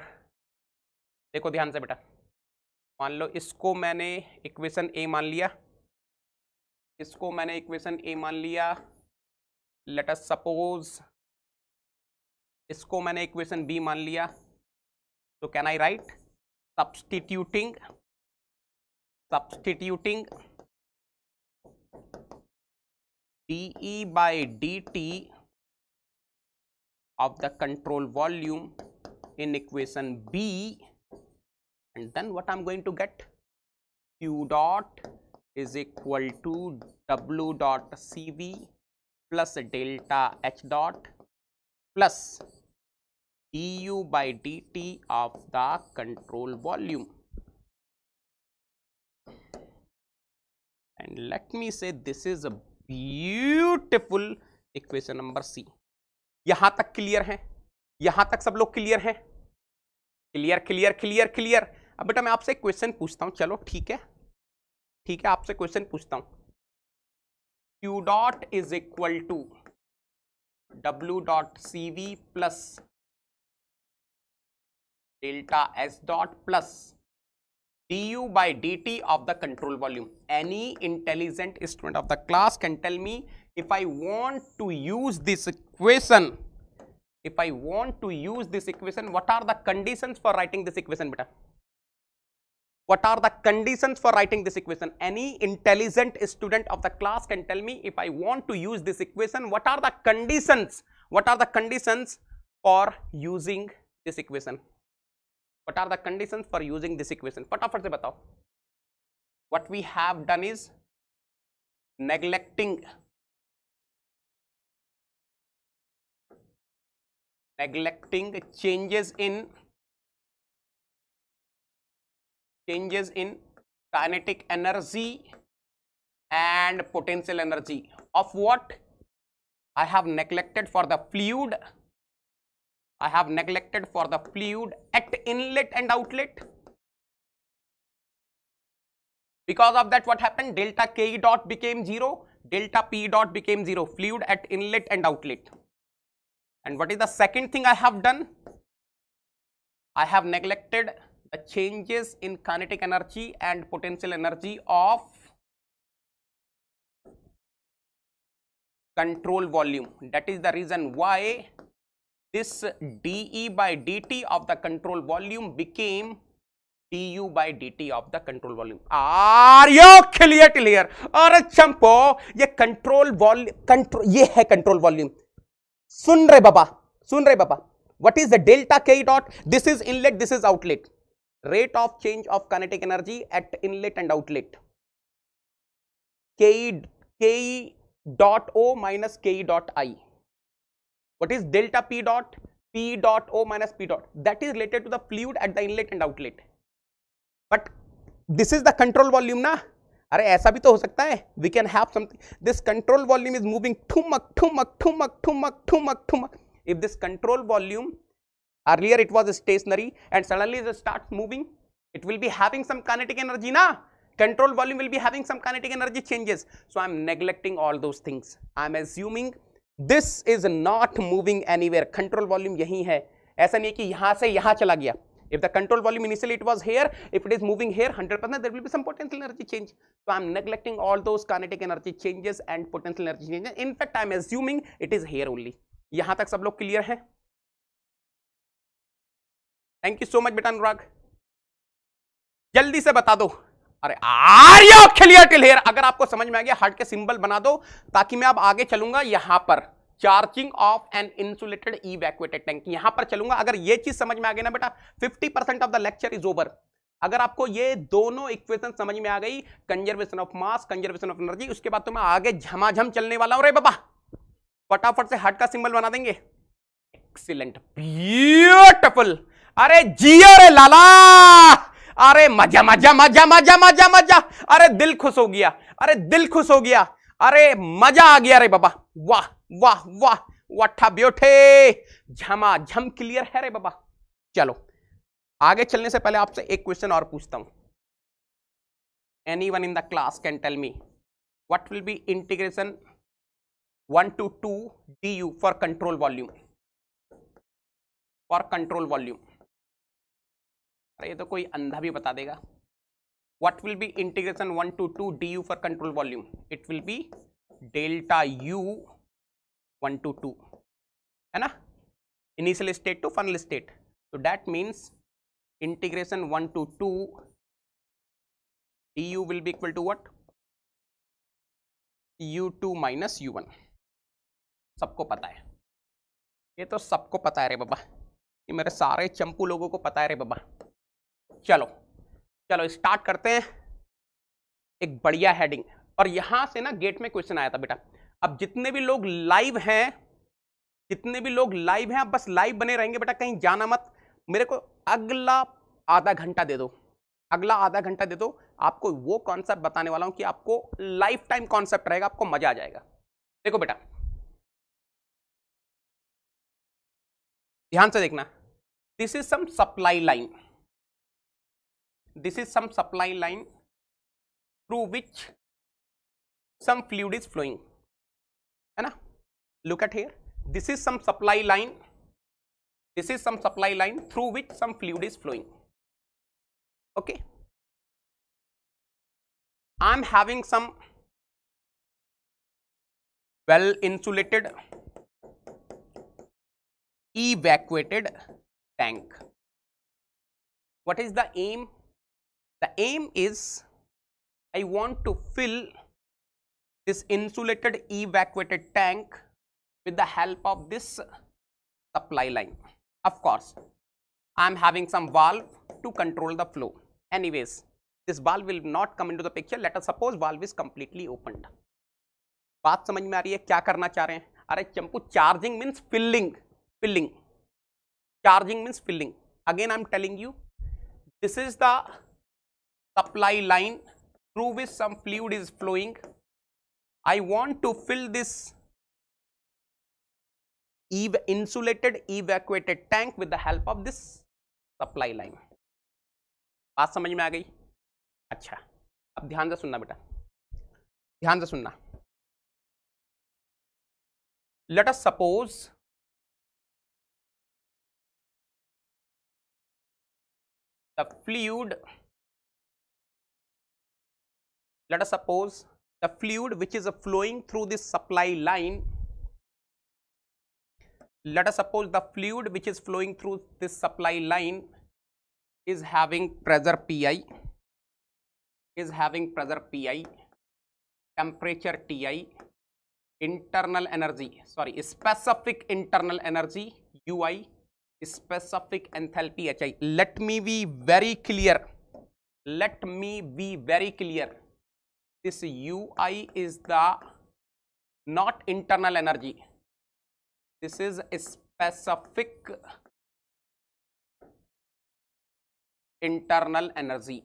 [SPEAKER 1] देखो ध्यान से बेटा, मान लो इसको मैंने इक्वेशन ए मान लिया, इसको मैंने इक्वेशन ए मान लिया. लेट अस सपोज इसको मैंने इक्वेशन बी मान लिया. तो can I right substituting dE by dt of the control volume in equation B, and then what I'm going to get, Q dot is equal to W dot CV plus delta H dot plus du by dt of the control volume. And let me say this is a beautiful equation number C. यहां तक clear है? यहां तक सब लोग clear हैं? Clear clear clear clear. अब बेटा मैं आपसे एक क्वेश्चन पूछता हूं, चलो ठीक है, ठीक है, आपसे क्वेश्चन पूछता हूं. Q dot is equal to W dot CV plus delta S dot plus du by dt of the control volume. Any intelligent student of the class can tell me, if I want to use this equation, what are the conditions for writing this equation, beta? What are the conditions for writing this equation? Any intelligent student of the class can tell me, if I want to use this equation, what are the conditions? What are the conditions for using this equation? What are the conditions for using this equation? फटाफट से बताओ. What we have done is neglecting changes in kinetic energy and potential energy of what? I have neglected for the fluid. I have neglected for the fluid at inlet and outlet. Because of that, what happened? Delta K dot became 0, delta P dot became 0, fluid at inlet and outlet. And what is the second thing I have done? I have neglected the changes in kinetic energy and potential energy of control volume. That is the reason why this dE by dt of the control volume became du by dt of the control volume. Are you clear till here? और चंपो ये control volume, ये है control volume. सुन रहे बाबा, सुन रहे बाबा. What is the delta K dot? This is inlet, this is outlet. Rate of change of kinetic energy at inlet and outlet. K dot O minus K dot I. What is delta P dot? P dot O minus P dot. That is related to the fluid at the inlet and outlet. But this is the control volume ना. अरे ऐसा भी तो हो सकता है. We can have something. This control volume is moving too much. If this control volume, earlier it was stationary and suddenly it starts moving, it will be having some kinetic energy na. Control volume will be having some kinetic energy changes. So I am neglecting all those things. I am assuming this is not moving anywhere. Control volume यही है. ऐसा नहीं है कि यहाँ से यहाँ चला गया. If the control volume initially it was here, if it is moving here 100%, there will be some potential energy change. So I am neglecting all those kinetic energy changes and potential energy changes. In fact, I am assuming it is here only. यहां तक सब लोग clear है? Thank you so much बेटा अनुराग. जल्दी से बता दो. अरे are you clear till here? अगर आपको समझ में आ गया हार्ट के सिंबल बना दो ताकि मैं अब आगे चलूंगा. यहां पर charging of an insulated evacuated tank, यहां पर चलूंगा. अगर ये चीज समझ में आ गई ना बेटा, 50% of the lecture is over. अगर आपको ये दोनों इक्वेशन समझ में आ गई, conservation of mass, conservation of energy, उसके बाद तो मैं आगे झमाझम चलने वाला हूं रे बाबा. फटाफट से हार्ट का सिंबल बना देंगे. Excellent, beautiful. अरे जियो रे लाला. अरे मजा मजा मजा मजा मजा मजा. अरे दिल खुश हो गया, अरे दिल खुश हो गया, अरे मजा आ गया रे बाबा. वाह वाह वाह, व्हाट अ ब्यूटी. झमाझम क्लियर है रे बाबा. चलो आगे चलने से पहले आपसे एक क्वेश्चन और पूछता हूं. Anyone in the class can tell me what will be integration 1 to 2 du for control volume? For control volume. अरे ये तो कोई अंधा भी बता देगा. What will be integration 1 to 2 du for control volume? It will be delta u 1 to 2, है ना? Initial state to final state. So that means integration 1 to 2 du will be equal to what? u2 minus u1. सबको पता है, ये तो सबको पता है रे बाबा. ये मेरे सारे चंपू लोगों को पता है रे बाबा. चलो चलो स्टार्ट करते हैं. एक बढ़िया हेडिंग. और यहां से ना गेट में क्वेश्चन आया था बेटा. अब जितने भी लोग लाइव हैं, जितने भी लोग लाइव हैं, आप बस लाइव बने रहेंगे बेटा, कहीं जाना मत. मेरे को अगला आधा घंटा दे दो, अगला आधा घंटा दे दो. आपको वो कॉन्सेप्ट बताने वाला हूं कि आपको लाइफ टाइम कॉन्सेप्ट रहेगा, आपको मजा आ जाएगा. देखो बेटा ध्यान से देखना. This is some supply line, this is some supply line through which some fluid is flowing, है ना? Look at here, this is some supply line, this is some supply line through which some fluid is flowing. Okay, I am having some well insulated evacuated tank. What is the aim? The aim is I want to fill this insulated evacuated tank with the help of this supply line. Of course I am having some valve to control the flow. Anyways, this valve will not come into the picture. Let us suppose valve is completely opened. बात समझ में आ रही है क्या करना चाह रहे हैं? अरे चंपू, charging means filling, filling, charging means filling. Again I am telling you, this is the supply line through which some fluid is flowing. I want to fill this insulated evacuated tank with the help of this supply line. बात समझ में आ गई? अच्छा, अब ध्यान से सुनना बेटा, ध्यान से सुनना. Let us suppose the fluid, let us suppose the fluid which is flowing through this supply line, let us suppose the fluid which is flowing through this supply line is having pressure Pi, is having pressure Pi, temperature Ti, internal energy, sorry, specific internal energy Ui, specific enthalpy Hi. Let me be very clear. Let me be very clear. This Ui is the not internal energy. This is a specific internal energy.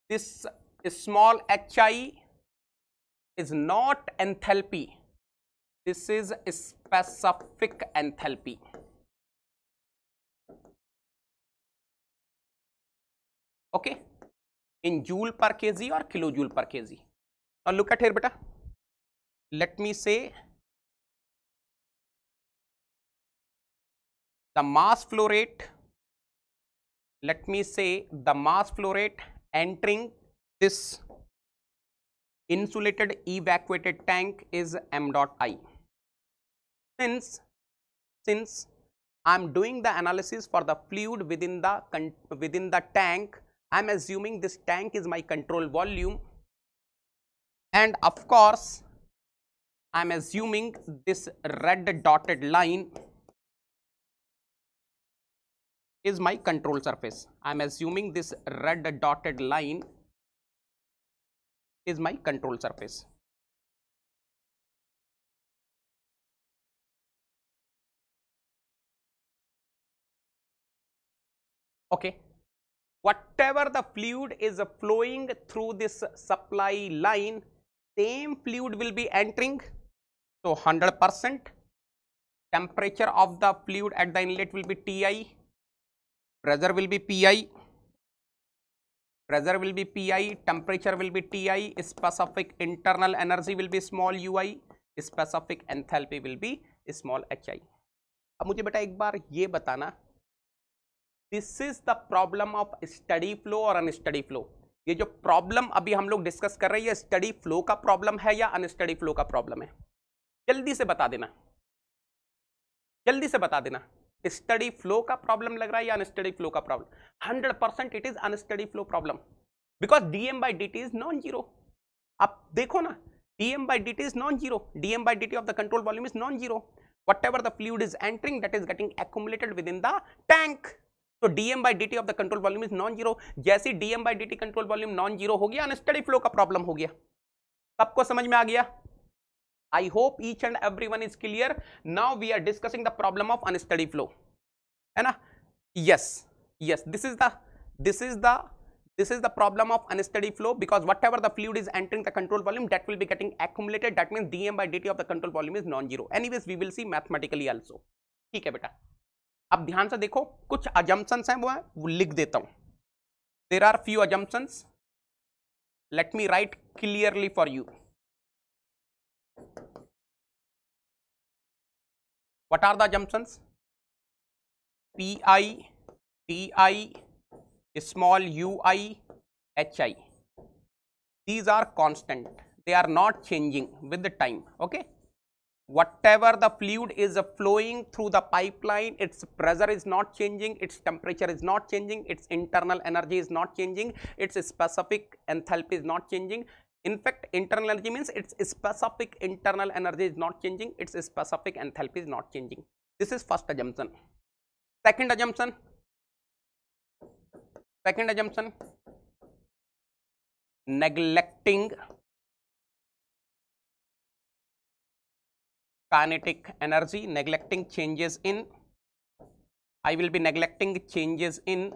[SPEAKER 1] This small hi is not enthalpy. This is a specific enthalpy. Okay, in joule per kg or kilojoule per kg. Now look at here beta. Let me say the mass flow rate, let me say the mass flow rate entering this insulated evacuated tank is m dot I. Since I am doing the analysis for the fluid within the tank, I am assuming this tank is my control volume, and of course I am assuming this red dotted line is my control surface. I am assuming this red dotted line is my control surface. Okay, whatever the fluid is flowing through this supply line, same fluid will be entering. So 100%. Temperature of the fluid at the inlet will be Ti, pressure will be Pi, pressure will be Pi, temperature will be Ti, specific internal energy will be small ui, specific enthalpy will be small hi. अब मुझे बेटा एक बार ये बताना, this is the problem of steady flow और unsteady flow. ये जो problem अभी हम लोग डिस्कस कर रहे हैं, स्टडी फ्लो का प्रॉब्लम है या अनस्टडी फ्लो का प्रॉब्लम है? जल्दी से बता देना, जल्दी से बता देना. स्टडी फ्लो का प्रॉब्लम लग रहा है या अनस्टडी फ्लो का problem? 100% it is unsteady flow problem, because DM by dt is non zero. आप देखो ना, dm by dt is non-zero. dm by dt of the control volume is non-zero. Whatever the fluid is entering, that is getting accumulated within the tank. So dm by dt of the control volume is non-zero. जैसे dm by dt control volume non-zero हो गया, unsteady flow का problem हो गया. सबको समझ में आ गया? I hope each and everyone is clear. Now we are discussing the problem of unsteady flow, है ना? Yes, yes. This is the problem of unsteady flow, because whatever the fluid is entering the control volume, that will be getting accumulated. That means dm by dt of the control volume is non-zero. Anyways, we will see mathematically also. ठीक है बेटा. अब ध्यान से देखो, कुछ assumptions हैं वो लिख देता हूं. There are few assumptions. Let me write clearly for you. What are the assumptions? Pi, Ti, small ui, hi. These are constant. They are not changing with the time. Okay. Whatever the fluid is flowing through the pipeline, its pressure is not changing, its temperature is not changing, its internal energy is not changing, its specific enthalpy is not changing. In fact, internal energy means its specific internal energy is not changing, its specific enthalpy is not changing. This is first assumption. Second assumption, neglecting kinetic energy, neglecting changes in, I will be neglecting changes in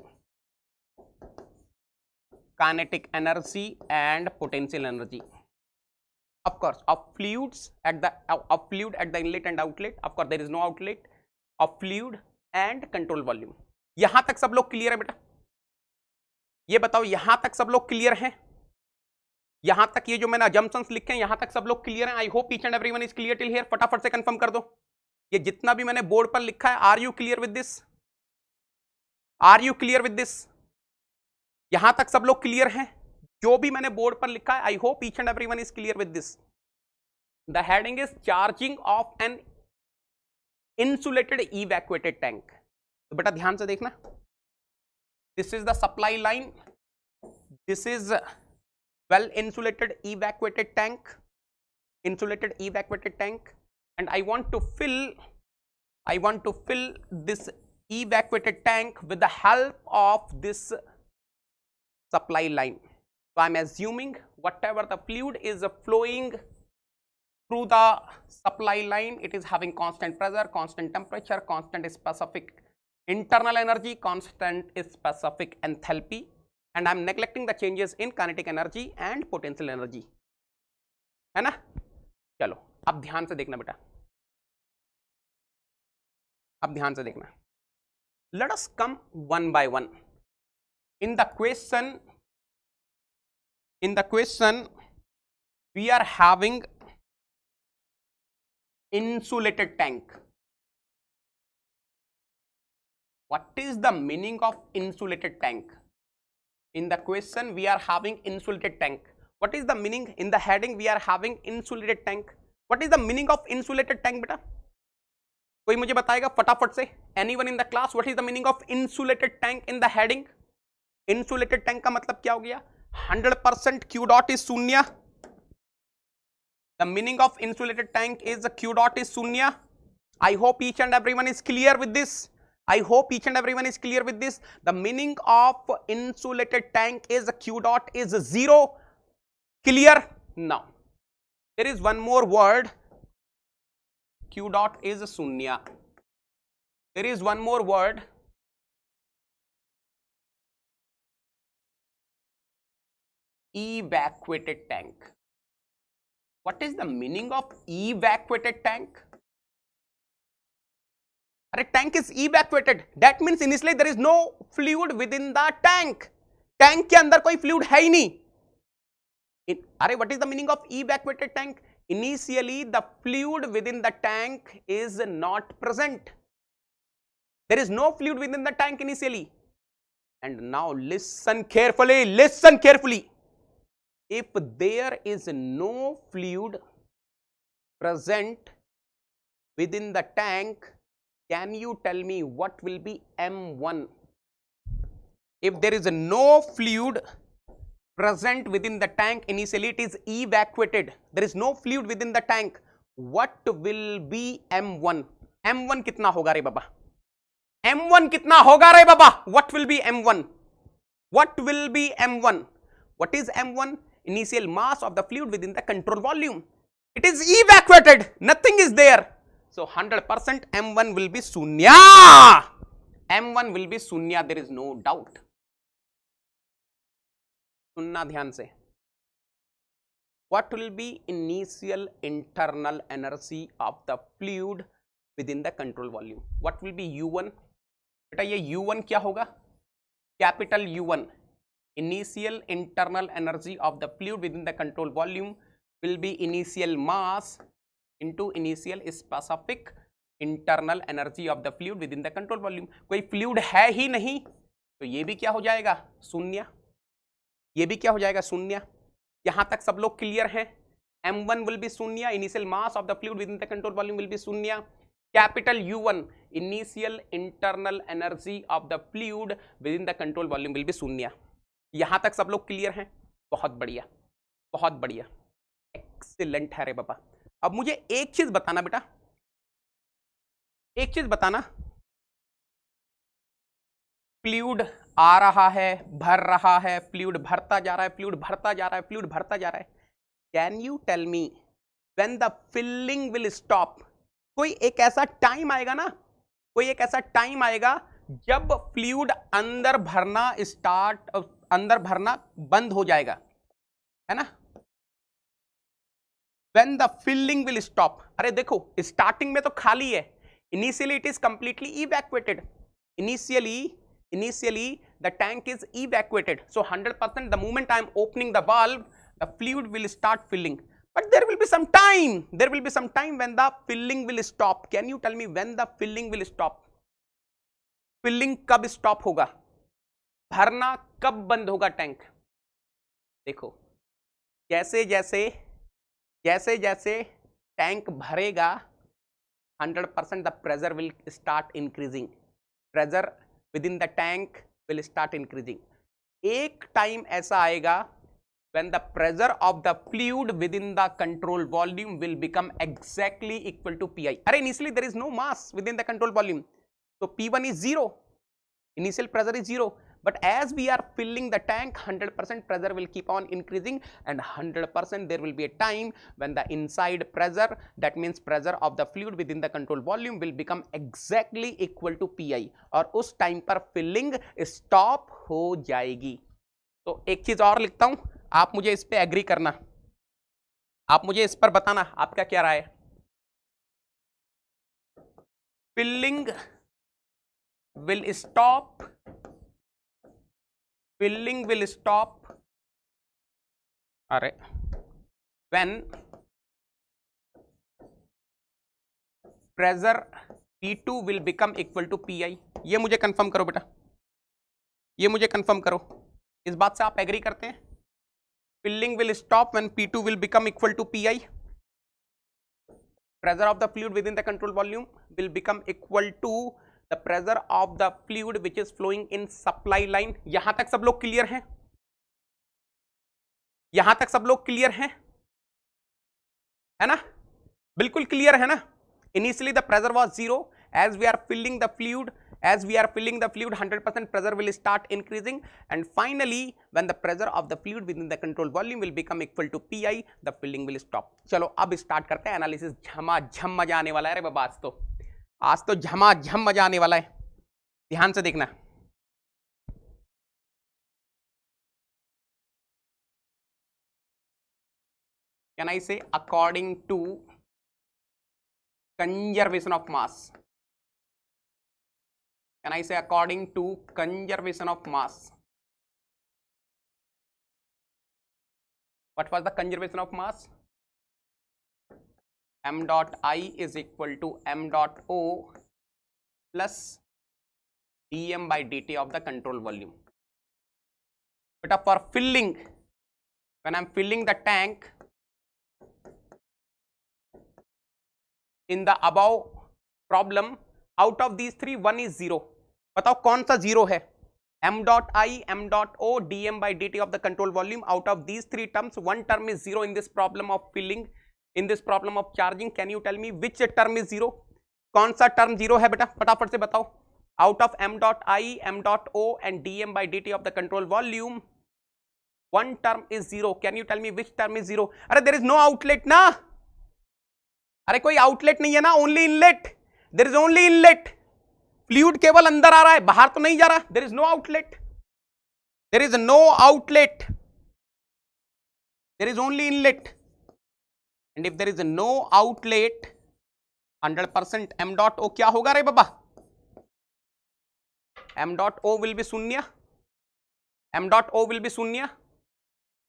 [SPEAKER 1] kinetic energy and potential energy. Of course, of fluid at the inlet and outlet. Of course, there is no outlet. Of fluid and control volume. यहां तक सब लोग clear है बेटा? ये बताओ, यहां तक सब लोग क्लियर हैं? यहां तक ये जो मैंने अजम्पशंस लिखे हैं, यहां तक सब लोग क्लियर हैं? आई hope each and everyone is clear till here. फटाफट से कंफर्म कर दो. ये जितना भी मैंने बोर्ड पर लिखा है, are you clear with this? Are you clear with this? यहां तक सब लोग क्लियर हैं? जो भी मैंने बोर्ड पर लिखा है, I hope each and everyone is clear with this. The heading is charging of an insulated evacuated tank. तो बेटा ध्यान से देखना. This is the supply line. This is well insulated evacuated tank, and I want to fill this evacuated tank with the help of this supply line. So I'm assuming whatever the fluid is flowing through the supply line, it is having constant pressure, constant temperature, constant specific internal energy, constant specific enthalpy, and I'm neglecting the changes in kinetic energy and potential energy. है ना? चलो अब ध्यान से देखना बेटा, अब ध्यान से देखना. Let us come one by one. In the question we are having insulated tank. What is the meaning of insulated tank? In the question we are having insulated tank. What is the meaning? In the heading we are having insulated tank. What is the meaning of insulated tank बेटा? कोई मुझे बताएगा फटाफट से? Anyone in the class? What is the meaning of insulated tank in the heading? Insulated tank का मतलब क्या हो गया? 100% Q dot is शून्य. The meaning of insulated tank is Q dot is शून्य. I hope each and everyone is clear with this. I hope each and everyone is clear with this. The meaning of insulated tank is Q dot is 0. Clear? Now there is one more word. Q dot is shunya. There is one more word. Evacuated tank. What is the meaning of evacuated tank? अरे tank is evacuated, that means initially there is no fluid within the tank. Tank के अंदर कोई fluid है ही नहीं. अरे what is the meaning of evacuated tank? Initially the fluid within the tank is not present. There is no fluid within the tank initially. And now listen carefully. If there is no fluid present within the tank, can you tell me what will be M1? If there is no fluid present within the tank, initially it is evacuated, there is no fluid within the tank, what will be M1? M1 कितना होगा रे बाबा? M1 कितना होगा रे बाबा? What will be M1? What will be M1? What is M1? Initial mass of the fluid within the control volume. It is evacuated, nothing is there. So 100% M1 will be शून्य. M1 will be शून्य, there is no doubt. सुनना ध्यान से. What will be initial internal energy of the fluid within the control volume? What will be U1? बेटा ये U1 क्या होगा? Capital U1. Initial internal energy of the fluid within the control volume will be initial mass into initial specific internal energy of the fluid within the control volume. कोई fluid है ही नहीं तो ये भी क्या हो जाएगा? शून्य. ये भी क्या हो जाएगा? शून्य. यहां तक सब लोग क्लियर हैं? M1 will be शून्य. Initial mass of the fluid within the control volume will be शून्य. Capital U1 initial internal energy of the fluid within the control volume will be शून्य. यहां तक सब लोग क्लियर हैं? बहुत बढ़िया, बहुत बढ़िया, एक्सीलेंट है रे बाबा. अब मुझे एक चीज बताना बेटा, एक चीज बताना. फ्लूइड आ रहा है, भर रहा है, फ्लूइड भरता जा रहा है, फ्लूइड भरता जा रहा है, फ्लूइड भरता जा रहा है. Can you tell me when the filling will stop? कोई एक ऐसा टाइम आएगा ना, कोई एक ऐसा टाइम आएगा जब फ्लूइड अंदर भरना स्टार्ट, अंदर भरना बंद हो जाएगा, है ना। When the filling will stop, अरे देखो स्टार्टिंग में तो खाली है, initially it is completely evacuated, initially the tank is evacuated, so 100% the moment I am opening the valve the fluid will start filling, but there will be some time when the filling will stop. Can you tell me when the filling will stop? Filling कब stop होगा, भरना कब बंद होगा tank? देखो जैसे जैसे tank भरेगा 100% the pressure will start increasing, pressure within the tank will start increasing. एक टाइम ऐसा आएगा when the pressure of the fluid within the control volume will become exactly equal to Pi. अरे initially there is no mass within the control volume, so P1 is 0, initial pressure is 0, but as we are filling the tank 100% pressure will keep on increasing, and 100% there will be a time when the inside pressure, that means pressure of the fluid within the control volume will become exactly equal to Pi, और उस time पर filling stop हो जाएगी। तो एक चीज और लिखता हूं, आप मुझे इस पे एग्री करना, आप मुझे इस पर बताना आपका क्या राय है। फिलिंग will stop अरे when pressure P2 will become equal to Pi। ये मुझे कंफर्म करो बेटा, ये मुझे कंफर्म करो, इस बात से आप एग्री करते हैं? Filling will stop when P2 will become equal to Pi, pressure of the fluid within the control volume will become equal to the pressure of the fluid which is flowing in supply line। यहां तक सब लोग clear हैं? यहां तक सब लोग clear हैं, है ना? बिल्कुल क्लियर है ना? Initially the pressure was 0, as we are filling the fluid 100% pressure will start increasing, and finally when the pressure of the fluid within the control volume will become equal to Pi, the filling will stop। चलो अब start करते हैं analysis, झमाझम मजा आने वाला है रे बाबा, आज तो झमाझम मजा आने वाला है, ध्यान से देखना। Can I say according to conservation of mass? Can I say according to conservation of mass? What was the conservation of mass? M dot I is equal to M dot O plus dm by dt of the control volume. But for filling, when I am filling the tank in the above problem, out of these three one is 0, बताओ कौन सा 0 है? M dot I, M dot O, dm by dt of the control volume, out of these three terms one term is 0 in this problem of filling, in this problem of charging। Can you tell me which term is 0? कौन सा term 0 है बेटा, फटाफट से बताओ। Out of M dot I, M dot O and dm by dt of the control volume, one term is 0। Can you tell me which term is 0? अरे there is no outlet ना, अरे कोई outlet नहीं है ना, only inlet, there is only inlet, fluid केवल अंदर आ रहा है, बाहर तो नहीं जा रहा, there is no outlet, there is no outlet, there is only inlet, and if there is no outlet 100% m dot O क्या होगा रे बाबा? m dot O will be शून्य, m dot O will be शून्य।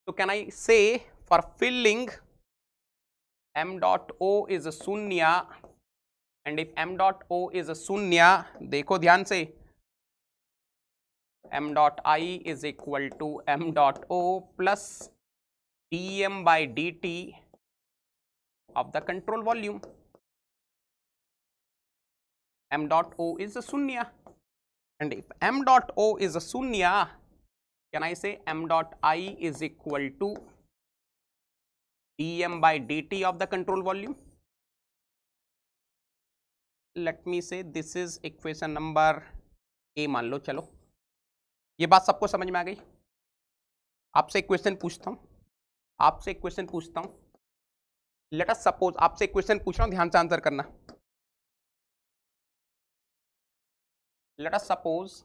[SPEAKER 1] तो can I say for filling m dot o is शून्य, and if m dot o is शून्य, देखो ध्यान से, m dot I is equal to m dot o plus dm by dt of the control volume। m dot o is शून्य, and if m dot o is शून्य, can I say m dot I is equal to dm by dt of the control volume? Let me say this is equation number A मान लो। चलो ये बात सबको समझ में आ गई? आपसे एक क्वेश्चन पूछता हूं, आपसे एक क्वेश्चन पूछता हूं, लेट अस सपोज, आपसे एक क्वेश्चन पूछ रहा हूं, ध्यान से आंसर करना। Late us suppose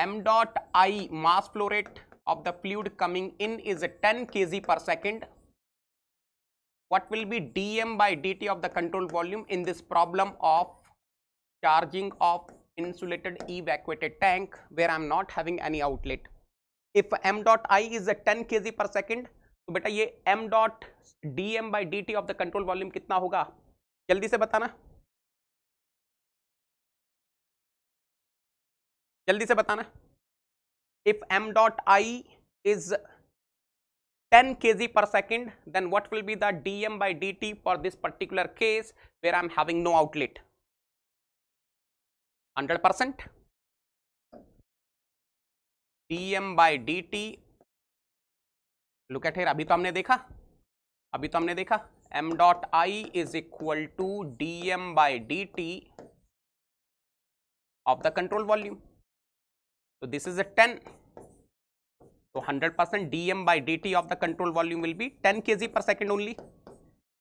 [SPEAKER 1] m dot I mass flow rate of the fluid coming in is 10 kg per second. What will be dm by dt of the control volume in this problem of charging of insulated evacuated tank where I am not having any outlet? If m dot I is 10 kg per second, तो बेटा ये m dot dm by dt of the control volume कितना होगा? जल्दी से बताना, जल्दी से बताना. If m dot I is 10 kg per second, then what will be the dm by dt for this particular case where I am having no outlet? 100%. dm by dt, look at here, अभी तो हमने देखा m dot I is equal to dm by dt of the control volume. So this is a 10. So 100% dm by dt of the control volume will be 10 kg per second only.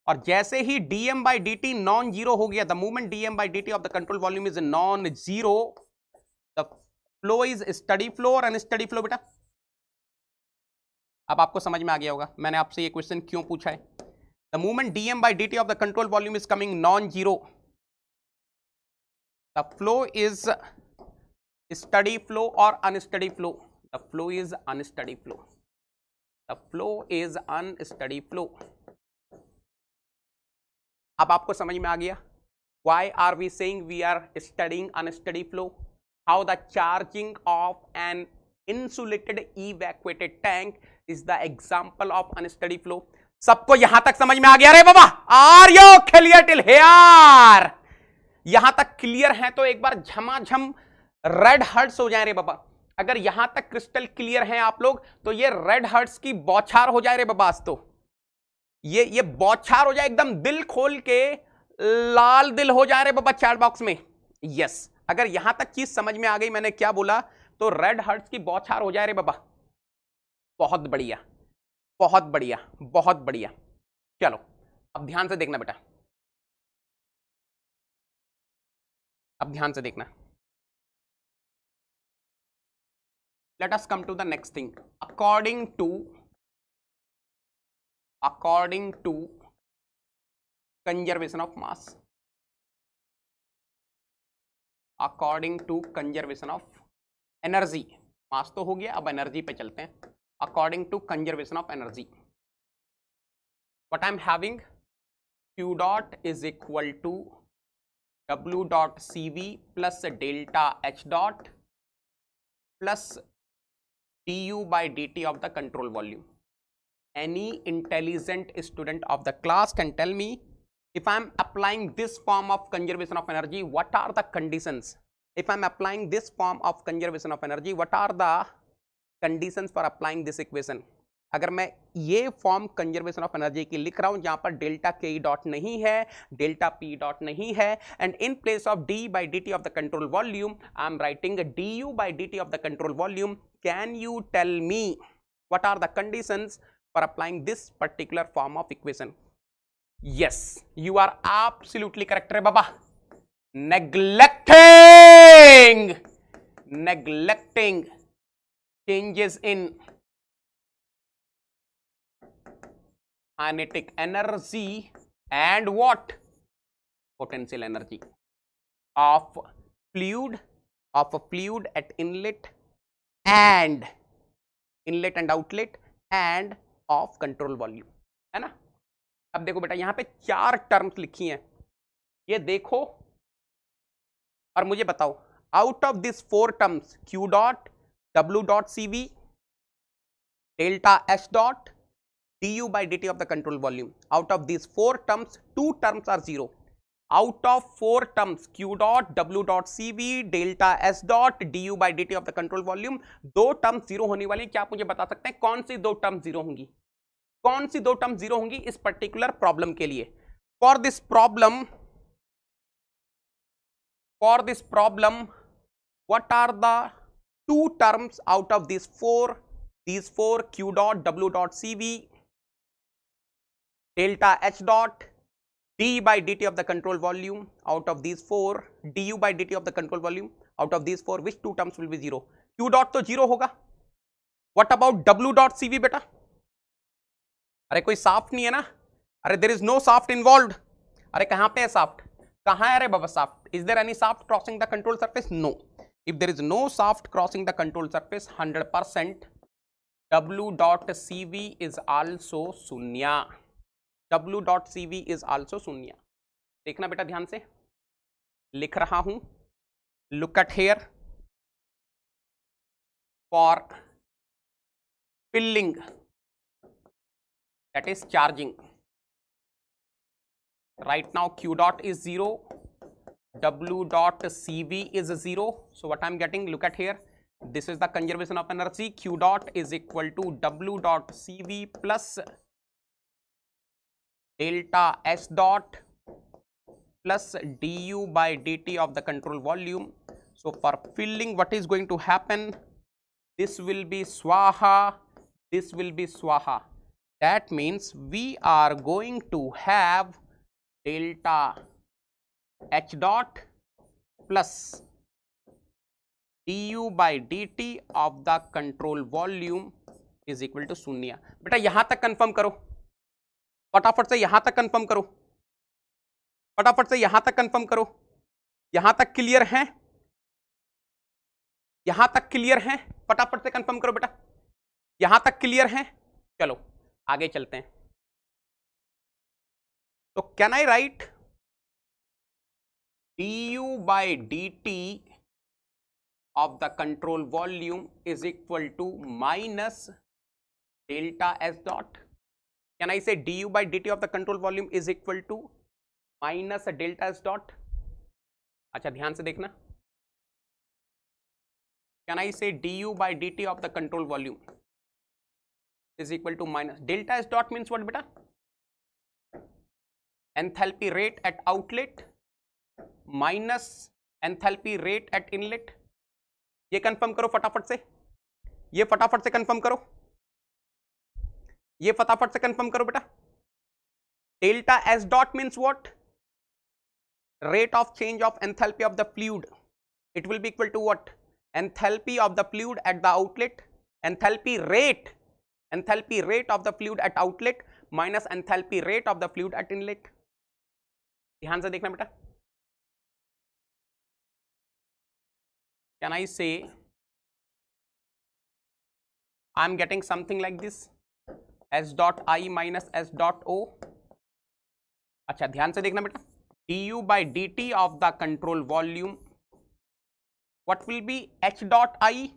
[SPEAKER 1] और जैसे ही dm by dt non zero हो गया, the moment dm by dt of the control volume is non zero, the flow is steady flow और unsteady flow. बेटा अब आपको समझ में आ गया होगा मैंने आपसे ये क्वेश्चन क्यों पूछा है. The moment dm by dt of the control volume is coming non zero, the flow is steady flow or unsteady flow. The flow is unsteady flow. The flow is unsteady flow. अब आपको समझ में आ गया why are we saying we are studying unsteady flow? How the charging of an insulated evacuated tank is the example of unsteady flow. सबको यहां तक समझ में आ गया रे बाबा? Are you clear till here? यहां तक क्लियर है तो एक बार झमाझम रेड हर्ट्स हो जाए रे बाबा. अगर यहां तक क्रिस्टल क्लियर हैं आप लोग तो ये रेड हर्ट्स की बौछार हो जाए रे बाबा. आज तो ये बौछार हो जाए, एकदम दिल खोल के लाल दिल हो जाए रे बाबा चैट बॉक्स में. यस, अगर यहां तक चीज समझ में आ गई मैंने क्या बोला, तो रेड हर्ट्स की बौछार हो जाए रे बाबा. बहुत बढ़िया, बहुत बढ़िया, बहुत बढ़िया. चलो अब ध्यान से देखना बेटा, अब ध्यान से देखना. Let us come to the next thing. According to conservation of mass, according to conservation of energy, mass तो हो गया, अब एनर्जी पे चलते हैं. According to conservation of energy, what I am having, q dot is equal to w dot cv plus delta h dot plus du by dt of the control volume. Any intelligent student of the class can tell me, if I am applying this form of conservation of energy, what are the conditions? If I am applying this form of conservation of energy, what are the conditions for applying this equation? अगर मैं ये form conservation of energy की लिख रहा हूं जहां पर delta के डॉट नहीं है, डेल्टा पी डॉट नहीं है, and in place of D by D T of the control volume I am writing D U by D T of the control volume. Can you tell me what are the conditions for applying this particular form of equation? Yes, you are absolutely correct रे बाबा. neglecting changes in kinetic energy and what? Potential energy of fluid at inlet and outlet and of control volume, है ना. अब देखो बेटा यहां पे 4 terms लिखी हैं, ये देखो और मुझे बताओ, out of this 4 terms q dot w dot cv delta h dot du by dt of the control volume, out of these 4 terms 2 terms are 0. Out of 4 terms q dot w dot cv delta s dot du by dt of the control volume, 2 terms 0 होने वाली. क्या आप मुझे बता सकते हैं कौन सी 2 terms 0 होंगी? कौन सी 2 टर्म्स 0 होंगी इस पर्टिकुलर प्रॉब्लम के लिए? For this problem what are the 2 terms out of these 4 q dot w dot cv delta h dot d by dt of the control volume, out of these 4 du by dt of the control volume, out of these 4 which 2 terms will be 0? Q dot तो zero होगा. What about W dot CV बेटा? अरे कोई shaft नहीं है ना. अरे there is no shaft involve. अरे कहां पे है साफ्ट? कहां है अरे बाबा shaft? Is there any shaft crossing the control surface? No. If there is no shaft crossing the control surface, 100% W dot CV is also शून्य. W dot CV is also शून्य. देखना बेटा ध्यान से, लिख रहा हूं. Look at here. For filling, that is charging, right now Q dot is 0, W dot CV is 0. So what I'm getting, look at here, this is the conservation of energy. Q dot is equal to W dot CV plus delta S dot plus du by dt of the control volume. So for filling, what is going to happen? This will be swaha, this will be swaha. That means we are going to have delta H dot plus du by dt of the control volume is equal to शून्य. बेटा यहां तक confirm करो, फटाफट से यहां तक confirm करो, फटाफट से यहां तक कंफर्म करो. यहां तक क्लियर है? यहां तक क्लियर है? फटाफट से कंफर्म करो बेटा. यहां तक क्लियर है? चलो आगे चलते हैं. तो can I right du by dt of the control volume is equal to minus delta S dot? Can I say du by dt of the control volume is equal to minus delta S dot? अच्छा ध्यान से देखना. Can I say du by dt of the control volume is equal to minus delta S dot means what beta? Enthalpy rate at outlet minus enthalpy rate at inlet. ये confirm करो फटाफट से, ये फटाफट से कंफर्म करो, ये फटाफट से कंफर्म करो बेटा. Delta S dot means what? Rate of change of enthalpy of the fluid. It will be equal to what? Enthalpy of the fluid at the outlet, enthalpy rate of the fluid at outlet minus enthalpy rate of the fluid at inlet. ध्यान से देखना बेटा. Can I say I am getting something like this, S dot I minus S dot O. अच्छा ध्यान से देखना बेटा. du by dt of the control volume, what will be H dot I?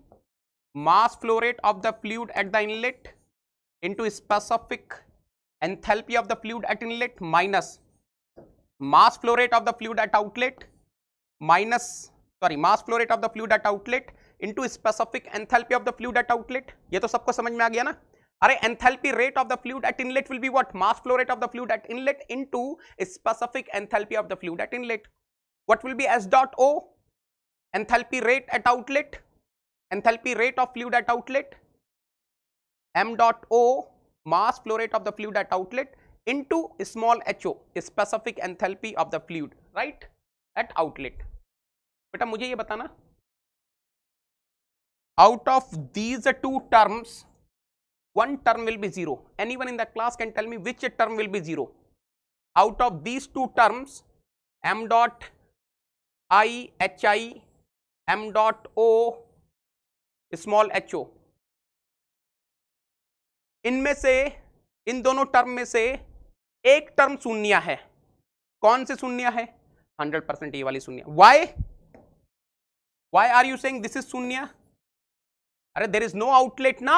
[SPEAKER 1] Mass flow rate of the fluid at the inlet into specific enthalpy of the fluid at inlet minus mass flow rate of the fluid at outlet minus mass flow rate of the fluid at outlet into specific enthalpy of the fluid at outlet. ये तो सबको समझ में आ गया ना. अरे enthalpy rate of the fluid at inlet will be what? Mass flow rate of the fluid at inlet into specific enthalpy of the fluid at inlet. What will be S dot O? Enthalpy rate at outlet, enthalpy rate of fluid at outlet, m dot O, mass flow rate of the fluid at outlet into small ho, specific enthalpy of the fluid, right, at outlet. बेटा मुझे ये बताना, out of these two terms, one term will be zero. Anyone in the class can tell me which term will be zero? Out of these two terms, m dot I, hi, m dot O, small ho, इनमें से, इन दोनों term में से एक term शून्य है. कौन से शून्य है? 100% ये वाली शून्य. Why are you saying this is शून्य? अरे there is no outlet ना.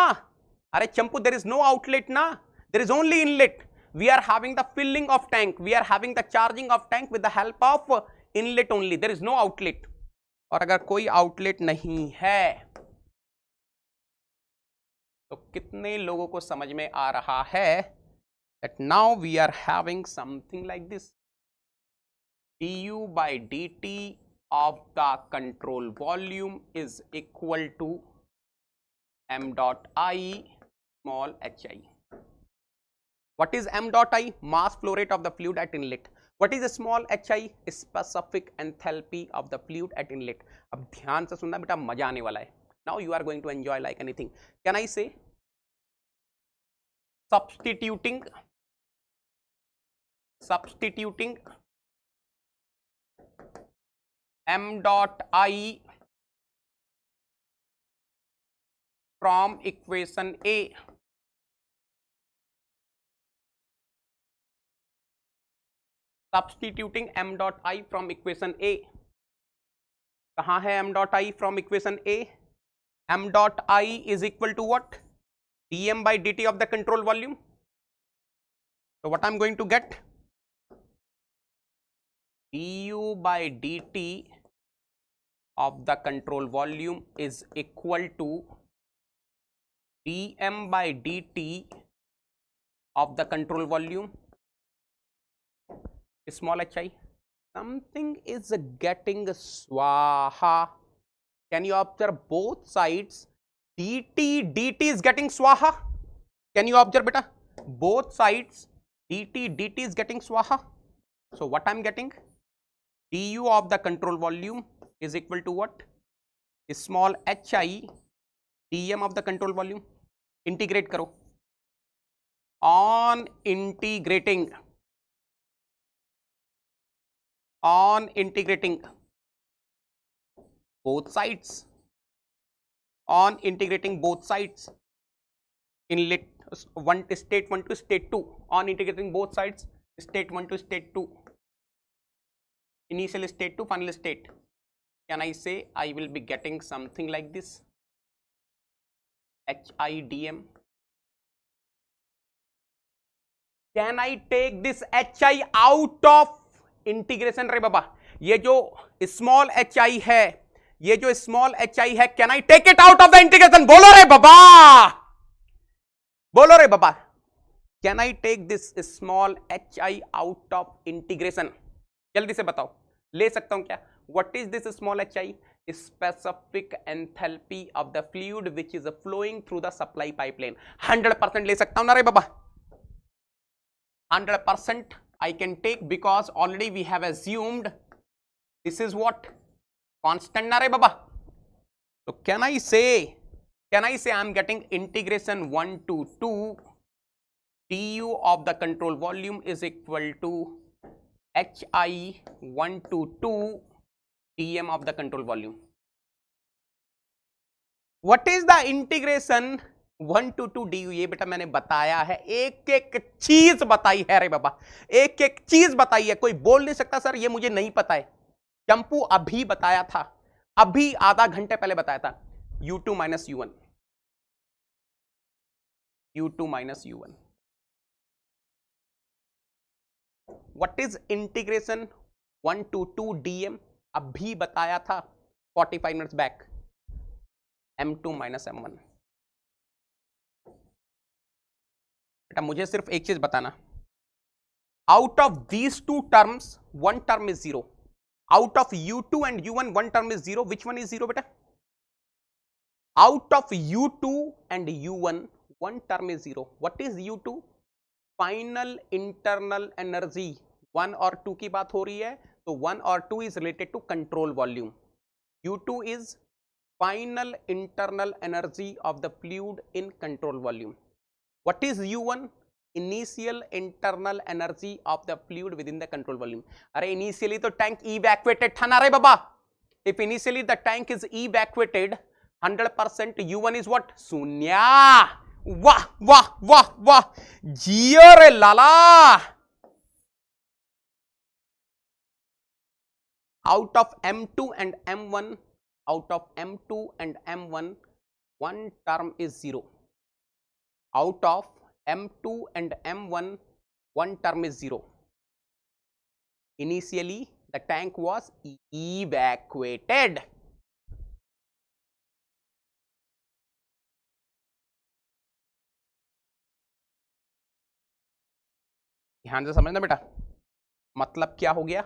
[SPEAKER 1] अरे चंपू there is no outlet ना. There is only inlet. We are having the filling of tank. We are having the charging of tank with the help of inlet only. There is no outlet. और अगर कोई outlet नहीं है तो कितने लोगों को समझ में आ रहा है that now we are having something like this, du by dt of the control volume is equal to m dot I small hi. What is m dot I? Mass flow rate of the fluid at inlet. What is a small hi? Specific enthalpy of the fluid at inlet. अब ध्यान से सुनना बेटा, मजा आने वाला है. Now you are going to enjoy like anything. Can I say substituting m dot I from equation A substituting m dot I from equation A. कहाँ है m dot I from equation A? m dot I is equal to what? dm by dt of the control volume. So what I'm going to get? du by dt of the control volume is equal to dm by dt of the control volume small hi. Something is getting swaha. Can you observe both sides? dt is getting swaha. Can you observe beta? Both sides dt is getting swaha. So what I'm getting? du of the control volume is equal to what? Small hi dm of the control volume. Integrate karo. On integrating both sides, on integrating both sides in state 1 to state 2, on integrating both sides state 1 to state 2, initial state to final state. Can I say I will be getting something like this? hi dm. Can I take this hi out of integration? रे बाबा ये जो small hi है, ये जो small hi है, can I take it out of the integration? बोलो रे बाबा, बोलो रे बाबा, can I take this small hi out of integration? जल्दी से बताओ, ले सकता हूं क्या? What is this small hi? Specific enthalpy of the fluid which is flowing through the supply pipeline. 100% ले सकता हूं ना रे बाबा, 100% I can take, because already we have assumed this is what? Constant na re baba. So can I say I'm getting integration 1 to 2 du of the control volume is equal to hi 1 to 2 dm of the control volume. What is the integration 1 to 2 du? ये बेटा मैंने बताया है, एक एक चीज बताई है रे बाबा, एक एक चीज बताई है. कोई बोल नहीं सकता सर ये मुझे नहीं पता है. चंपू अभी बताया था, अभी आधा घंटे पहले बताया था. u2 minus u1, u2 minus u1. What is integration 1 to 2 dm? अभी बताया था 45 minutes back. m2 minus m1. बेटा मुझे सिर्फ एक चीज बताना, out of these two terms one term is zero. Out of u2 and u1 one term is zero. Which one is zero बेटा? Out of u2 and u1 one term is zero. What is u2? Final internal energy. 1 और 2 की बात हो रही है, तो 1 और 2 is related to control volume. u2 is final internal energy of the fluid in control volume. What is u1? Initial internal energy of the fluid within the control volume. अरे initially तो tank evacuated था ना रे बाबा. If initially the tank is evacuated 100%, u1 is what? शून्य. वाह वाह वाह वाह, जियो रे लाला. Out of m2 and m1, out of m2 and m1, one term is zero. Out of m2 and m1, one term is zero. Initially the tank was evacuated. ध्यान से समझना बेटा, मतलब क्या हो गया?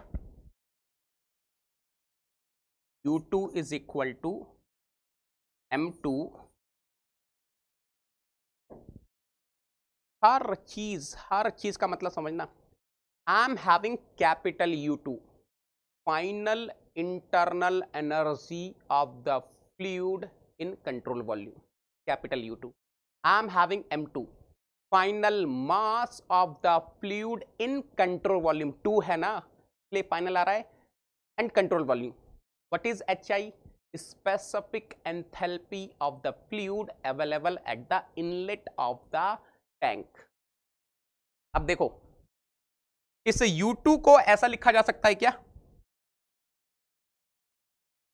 [SPEAKER 1] u2 is equal to m2. हर चीज का मतलब समझना. आई am having capital u2, final internal energy of the fluid in control volume, capital U2. I am having M2, final mass of the fluid in control volume 2 है ना, इसलिए final आ रहा है, and control volume. What is HI? Specific enthalpy of the fluid available at the inlet of the tank. अब देखो, इस U2 को ऐसा लिखा जा सकता है क्या?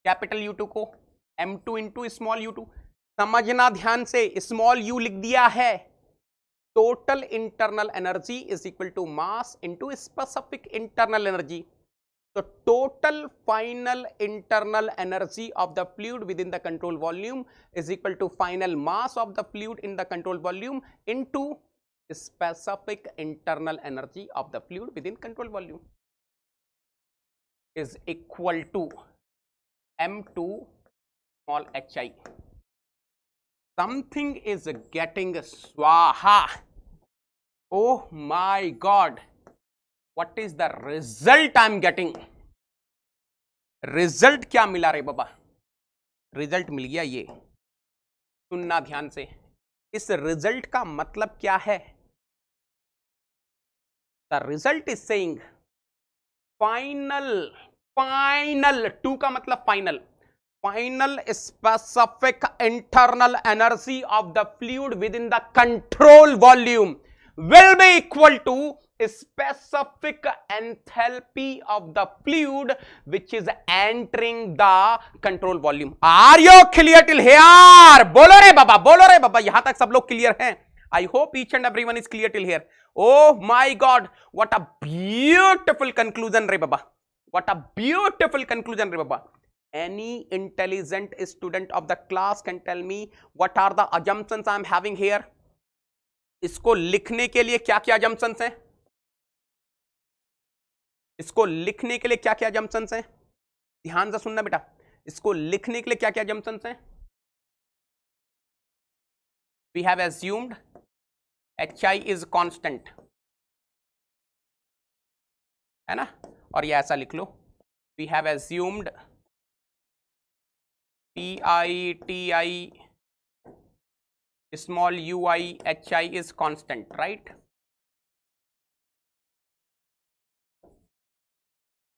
[SPEAKER 1] कैपिटल U2 को M2 इंटू स्मॉल U2. समझना ध्यान से, स्मॉल u लिख दिया है. Total internal energy is equal to mass into specific internal energy. तो total final internal energy of the fluid within the control volume is equal to final mass of the fluid in the control volume into specific internal energy of the fluid within control volume is equal to M2 small HI. Something is getting swaha. Oh my God, what is the result I am getting? Result क्या मिला रे बाबा? Result मिल गया ये. सुनना ध्यान से, इस result का मतलब क्या है? The result is saying final 2 का मतलब final specific internal energy of the fluid within the control volume will be equal to specific enthalpy of the fluid which is entering the control volume. Are you clear till here? बोलो रे बाबा, यहां तक सब लोग clear हैं? I hope each and everyone is clear till here. Oh my God, what a beautiful conclusion रे बाबा, what a beautiful conclusion रे बाबा. Any intelligent student of the class can tell me what are the assumptions I am having here? इसको लिखने के लिए क्या क्या assumptions हैं? इसको लिखने के लिए क्या क्या assumptions हैं? ध्यान से सुनना बेटा, इसको लिखने के लिए क्या क्या assumptions हैं? We have assumed HI is constant, है ना, और ये ऐसा लिख लो, we have assumed TI small ui HI is constant, right?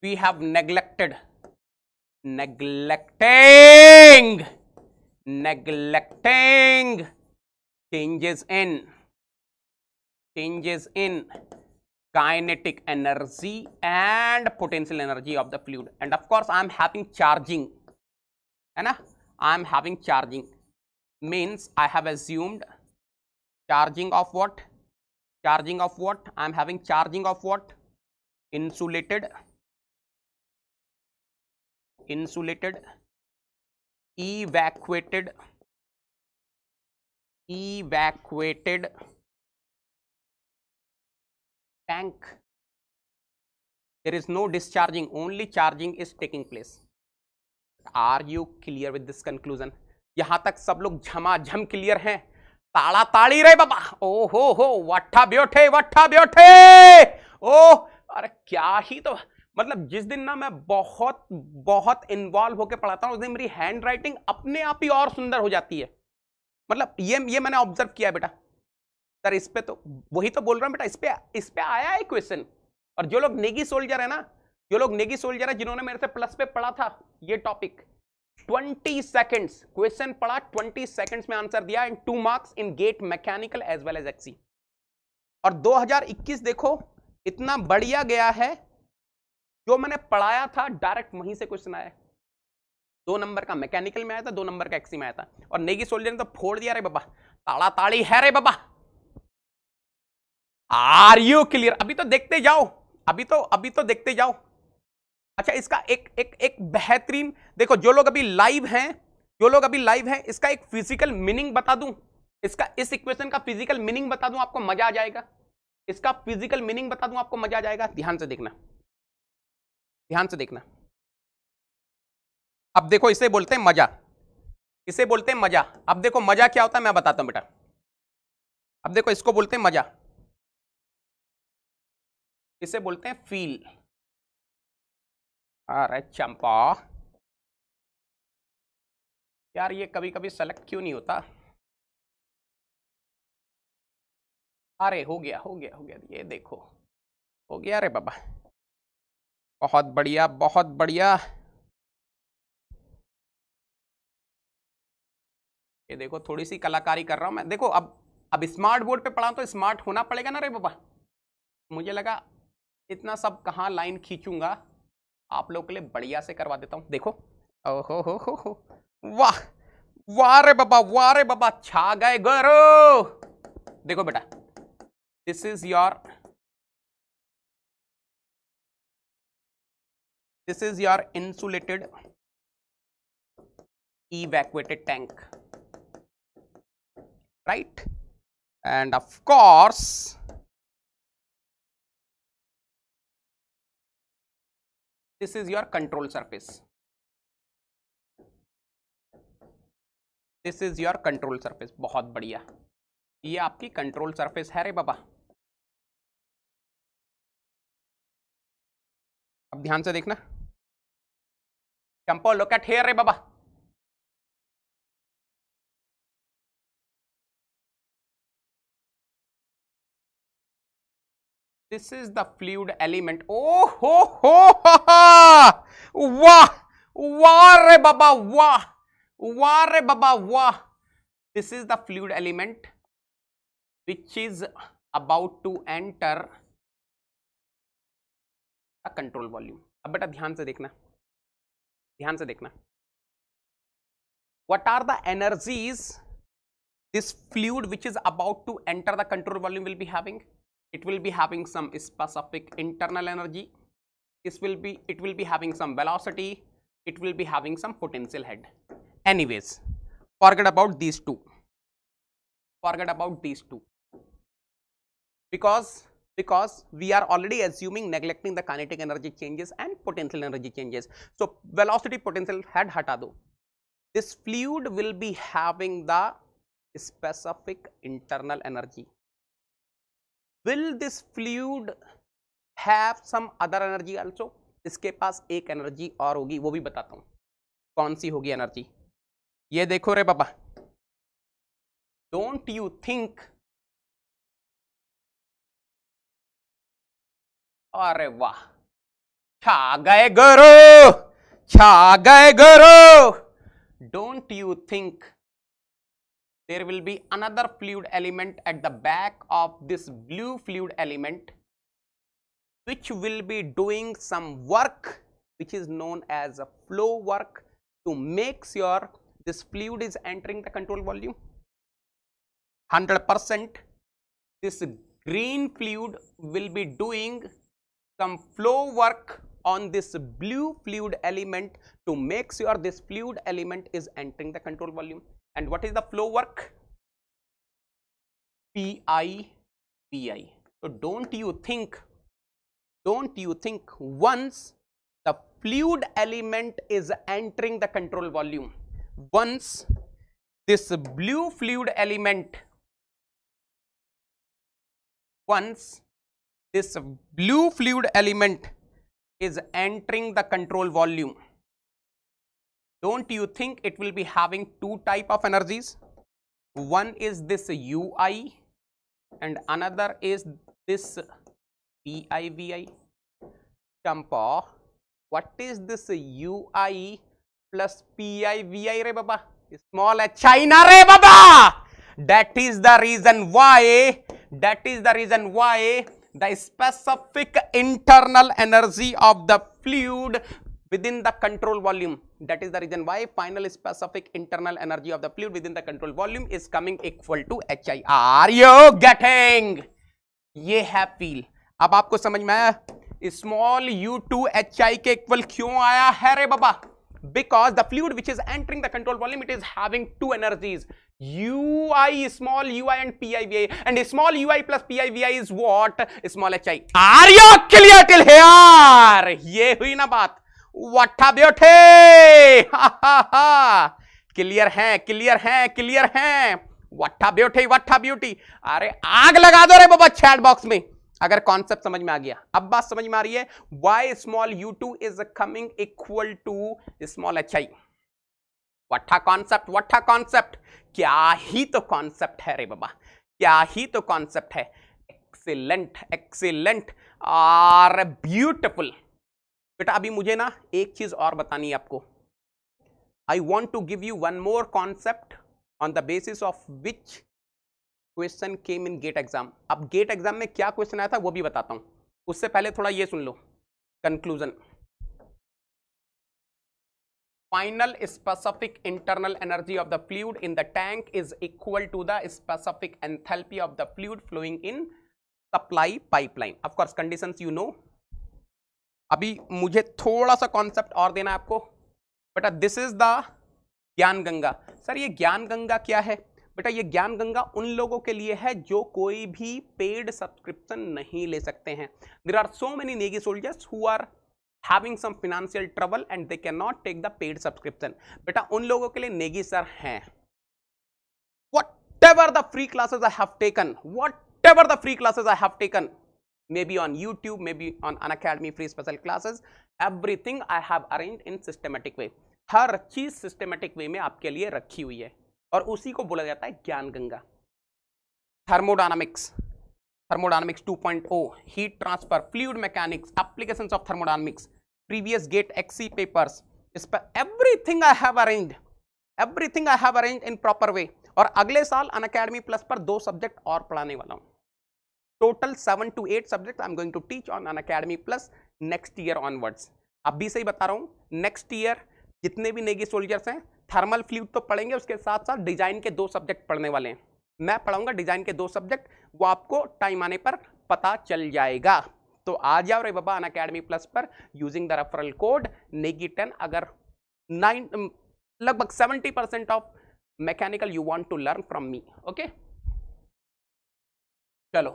[SPEAKER 1] We have neglecting changes in kinetic energy and potential energy of the fluid, and of course I am having charging, है ना, I am having charging means I have assumed charging of what? I am having charging of what? Insulated, evacuated tank. There is no discharging, only charging is taking place. Are you clear with this conclusion? यहां तक सब लोग झमाझम clear हैं? ताड़ा ताड़ी रे बाबा. ओ हो वट्ठा ब्योठे. ओ अरे क्या ही, तो मतलब जिस दिन ना मैं बहुत इन्वॉल्व होकर पढ़ाता हूं उस दिन मेरी हैंड राइटिंग अपने आप ही और सुंदर हो जाती है. मतलब ये मैंने ऑब्जर्व किया बेटा. सर इस पे तो वही तो बोल रहा हूं बेटा, इस पे आया है क्वेश्चन. और जो लोग नेगी सोल्जर है ना, जिन्होंने मेरे से प्लस पे पढ़ा था ये टॉपिक, 20 सेकंड्स क्वेश्चन पढ़ा, 20 सेकंड्स में आंसर दिया, and 2 marks in GATE mechanical as well as XE. और 2021 देखो इतना बढ़िया गया है, जो मैंने पढ़ाया था डायरेक्ट वहीं से क्वेश्चन आया. 2 नंबर का मैकेनिकल में आया था, 2 नंबर का एक्सी में आया था. और नेगी सोल्जर ने तो फोड़ दिया रे बाबा. ताड़ा ताड़ी है रे बाबा. Are you clear? अभी तो देखते जाओ. अच्छा, इसका एक बेहतरीन देखो, जो लोग अभी लाइव हैं, इसका एक फिजिकल मीनिंग बता दूं. इस इक्वेशन का फिजिकल मीनिंग बता दूं, आपको मजा आ जाएगा. ध्यान से देखना. अब देखो, इसे बोलते हैं मजा. अब देखो मजा क्या होता है मैं बताता हूं बेटा. अब देखो, इसको बोलते हैं मजा, इसे बोलते हैं फील. अरे चंपा, यार ये कभी कभी सेलेक्ट क्यों नहीं होता? अरे हो गया हो गया हो गया, ये देखो हो गया। अरे बाबा बहुत बढ़िया बहुत बढ़िया। ये देखो थोड़ी सी कलाकारी कर रहा हूं मैं। देखो अब स्मार्ट बोर्ड पे पढ़ा तो स्मार्ट होना पड़ेगा ना रे बाबा। मुझे लगा इतना सब कहाँ लाइन खींचूंगा, आप लोग के लिए बढ़िया से करवा देता हूं। देखो ओहो हो, वाह वाह रे बाबा वाह रे बाबा, छा गए गरो। देखो बेटा, this is your insulated evacuated tank, right? And of course this is your control surface. This is your control surface. बहुत बढ़िया, ये आपकी कंट्रोल सरफेस है रे बाबा। अब ध्यान से देखना, Campo, look at here रे बाबा। This is the fluid element. Oh ho, वाह वाह रे बाबा वाह वाह रे बाबा वाह। This is the fluid element which is about to enter the control volume. अब बेटा ध्यान से देखना, ध्यान से देखना। What are the energies this fluid which is about to enter the control volume will be having? It will be having some specific internal energy. It will be having some velocity. It will be having some potential head. Anyways, forget about these two. Forget about these two. Because we are already assuming neglecting the kinetic energy changes and potential energy changes. So velocity, potential head hata do. This fluid will be having the specific internal energy. Will this fluid have some other energy also? इसके पास एक energy और होगी, वो भी बताता हूं कौन सी होगी एनर्जी। ये देखो रे बाबा, डोंट यू थिंक, अरे वाह छा गए गुरु, छा गए गुरु। Don't you think there will be another fluid element at the back of this blue fluid element which will be doing some work which is known as a flow work to make sure this fluid is entering the control volume? 100% this green fluid will be doing some flow work on this blue fluid element to make sure this fluid element is entering the control volume. And what is the flow work? PI VI. So don't you think once the fluid element is entering the control volume, once this blue fluid element, once this blue fluid element is entering the control volume, don't you think it will be having two type of energies? One is this UI and another is this PIVI. Champa, what is this UI plus PIVI re baba? Small h China re baba. That is the reason why the specific internal energy of the fluid within the control volume, that is the reason why final specific internal energy of the fluid within the control volume is coming equal to HI. Are you getting? ये है feel. अब आपको समझ में आया small u2 HI के equal क्यों आया है रे बाबा? Because the fluid which is entering the control volume, it is having two energies, UI, small ui and PIVI, and small ui plus PIVI is what? Small HI. Are you clear till here? ये हुई ना बात। What a beauty! Clear है, clear है, clear है। What a beauty, what a beauty! अरे आग लगा दो रे बाबा चैट बॉक्स में अगर कॉन्सेप्ट समझ में आ गया। अब बात समझ में आ रही है why small u2 is coming equal to small hi। What a concept, what a concept, क्या ही तो कॉन्सेप्ट है रे बाबा, क्या ही तो कॉन्सेप्ट है। एक्सीलेंट, एक्सीलेंट और ब्यूटिफुल। बेटा अभी मुझे ना एक चीज और बतानी है आपको। I want to give you one more concept on the basis of which question came in GATE exam. अब गेट एग्जाम में क्या क्वेश्चन आया था वो भी बताता हूं, उससे पहले थोड़ा ये सुन लो conclusion. Final specific internal energy of the fluid in the tank is equal to the specific enthalpy of the fluid flowing in supply pipeline. Of course conditions you know. अभी मुझे थोड़ा सा कॉन्सेप्ट और देना है आपको बेटा। दिस इज द ज्ञान गंगा। सर ये ज्ञान गंगा क्या है बेटा? ये ज्ञान गंगा उन लोगों के लिए है जो कोई भी पेड सब्सक्रिप्शन नहीं ले सकते हैं। There are so many needy soldiers who are having some financial trouble and they cannot take the paid subscription. बेटा उन लोगों के लिए नेगी सर हैं। Whatever the free classes I have taken, whatever the free classes I have taken, maybe on YouTube, maybe on Unacademy free special classes, everything I have arranged in systematic way. हर चीज systematic way में आपके लिए रखी हुई है और उसी को बोला जाता है Gyan Ganga. Thermodynamics, Thermodynamics 2.0, heat transfer, fluid mechanics, applications of thermodynamics, previous GATE XC papers, everything I have arranged, everything I have arranged in proper way. और अगले साल Unacademy Plus पर 2 सब्जेक्ट और पढ़ाने वाला हूँ। Total 7 to 8 subject I am going to teach on Unacademy Plus next year onwards. अभी से ही बता रहा हूँ, नेक्स्ट ईयर जितने भी नेगी सोल्जर्स हैं थर्मल फ्लूइड तो पढ़ेंगे, उसके साथ साथ डिजाइन के 2 सब्जेक्ट पढ़ने वाले हैं। मैं पढ़ाऊंगा डिजाइन के 2 सब्जेक्ट, वो आपको टाइम आने पर पता चल जाएगा। तो आ जाओ रे बाबा Unacademy Plus पर यूजिंग द रेफरल कोड नेगी10। अगर लगभग 70% off mechanical you want to learn from me. Okay चलो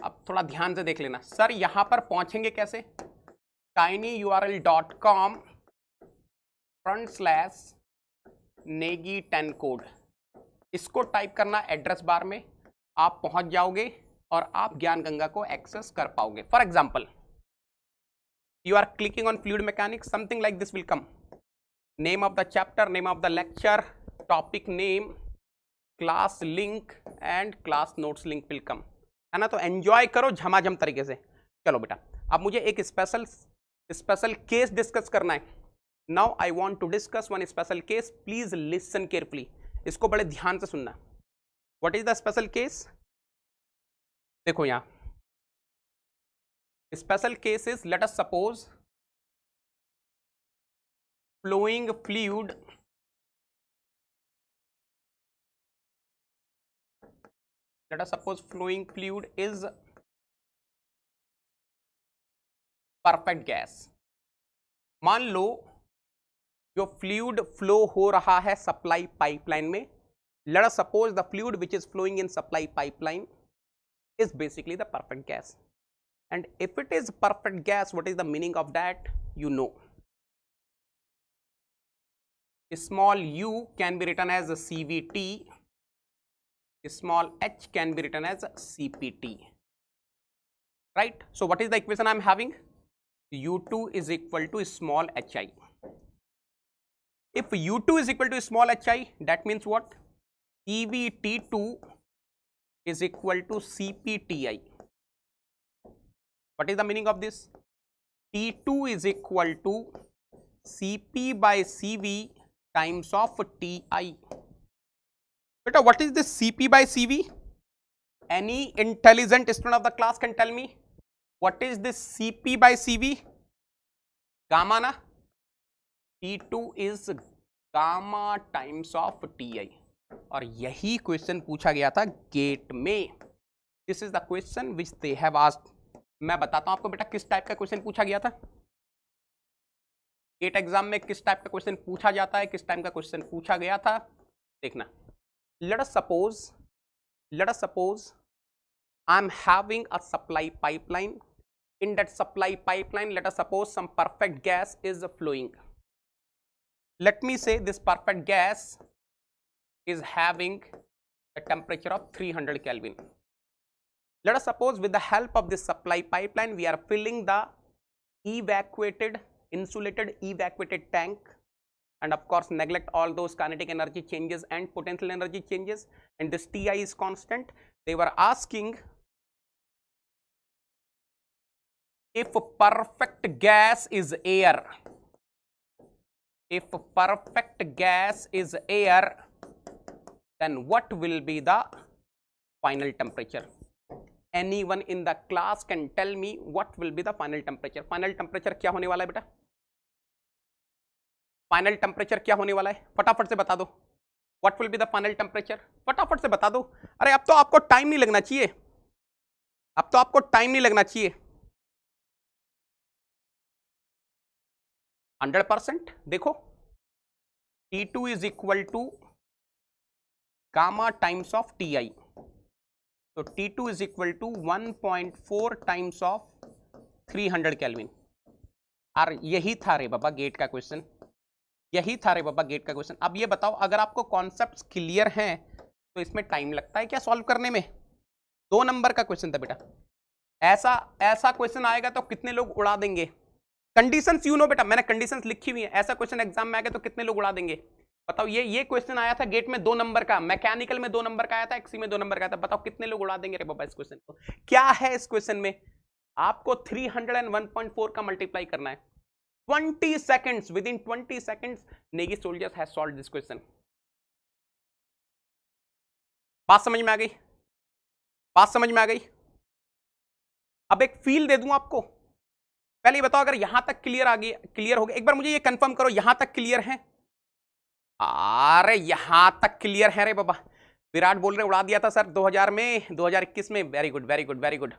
[SPEAKER 1] अब थोड़ा ध्यान से देख लेना। सर यहां पर पहुंचेंगे कैसे? tinyurl.com/negi10 कोड, इसको टाइप करना एड्रेस बार में, आप पहुंच जाओगे और आप ज्ञान गंगा को एक्सेस कर पाओगे। For example you are clicking on fluid mechanics, something like this will come, name of the chapter, name of the lecture, topic name, class link and class notes link will come, है ना? तो enjoy करो झमाझम तरीके से। चलो बेटा अब मुझे एक स्पेशल केस डिस्कस करना है। Now I want to discuss one special case, please listen carefully, इसको बड़े ध्यान से सुनना। What is the special case? देखो यहां special case is, let us suppose flowing fluid, let us suppose flowing fluid is perfect gas। मान लो जो fluid flow हो रहा है सप्लाई पाइपलाइन में, let us suppose the fluid which is flowing in supply pipeline is basically the perfect gas, and if it is perfect gas, what is the meaning of that? You know, small u can be written as CVT, small h can be written as CPT, right? So what is the equation I am having? U2 is equal to small hi. If U2 is equal to small hi, that means what? CVT2 is equal to CPTI. What is the meaning of this? T2 is equal to CP by CV times of TI. Beta, what is this CP by CV? Any intelligent student of the class can tell me what is this CP by CV? Gamma na? T2 is gamma times of TI, और यही question पूछा गया था gate में। This is the question which they have asked. मैं बताता हूं आपको बेटा किस टाइप का क्वेश्चन पूछा गया था गेट एग्जाम में, किस टाइप का क्वेश्चन पूछा जाता है, किस टाइप का क्वेश्चन पूछा गया था, देखना। Let us suppose I am having a supply pipeline. In that supply pipeline, let us suppose some perfect gas is flowing. Let me say this perfect gas is having a temperature of 300 Kelvin. Let us suppose with the help of this supply pipeline, we are filling the insulated evacuated tank and of course neglect all those kinetic energy changes and potential energy changes, and this Ti is constant. They were asking if perfect gas is air, if perfect gas is air, then what will be the final temperature? Anyone in the class can tell me what will be the final temperature? Final temperature क्या होने वाला है बेटा? Final temperature क्या होने वाला है? फटाफट से बता दो. What will be the final temperature? फटाफट से बता दो. अरे अब तो आपको टाइम नहीं लगना चाहिए, अब तो आपको टाइम नहीं लगना चाहिए. 100%. देखो T2 is equal to gamma times of Ti. तो T2 is equal to 1.4 times of 300 kelvin. और यही था रे बाबा गेट का क्वेश्चन, यही था रे बाबा गेट का क्वेश्चन. अब ये बताओ, अगर आपको कॉन्सेप्ट्स क्लियर हैं तो इसमें टाइम लगता है क्या सॉल्व करने में? 2 नंबर का क्वेश्चन था बेटा. ऐसा क्वेश्चन आएगा तो कितने लोग उड़ा देंगे? कंडीशंस यू नो बेटा, मैंने कंडीशंस लिखी हुई है. ऐसा क्वेश्चन एग्जाम में आएगा तो कितने लोग उड़ा देंगे? बताओ. ये क्वेश्चन आया था गेट में 2 नंबर का, मैकेनिकल में 2 नंबर का आया था, एक्सी में 2 नंबर का आया था. बताओ कितने लोग उड़ा देंगे रे बाबा इस क्वेश्चन को? क्या है इस क्वेश्चन में? आपको 301.4 का मल्टीप्लाई करना है. 20 seconds, within 20 seconds Navy soldiers has solved this question. बात समझ में आ गई? बात समझ में आ गई? अब एक फील दे दूं आपको. पहले ये बताओ, अगर यहां तक क्लियर आ गई, क्लियर हो गया, एक बार मुझे ये कंफर्म करो, यहां तक क्लियर है? अरे यहां तक क्लियर है रे बाबा. विराट बोल रहे उड़ा दिया था सर 2000 में, 2021 में. Very good very good very good.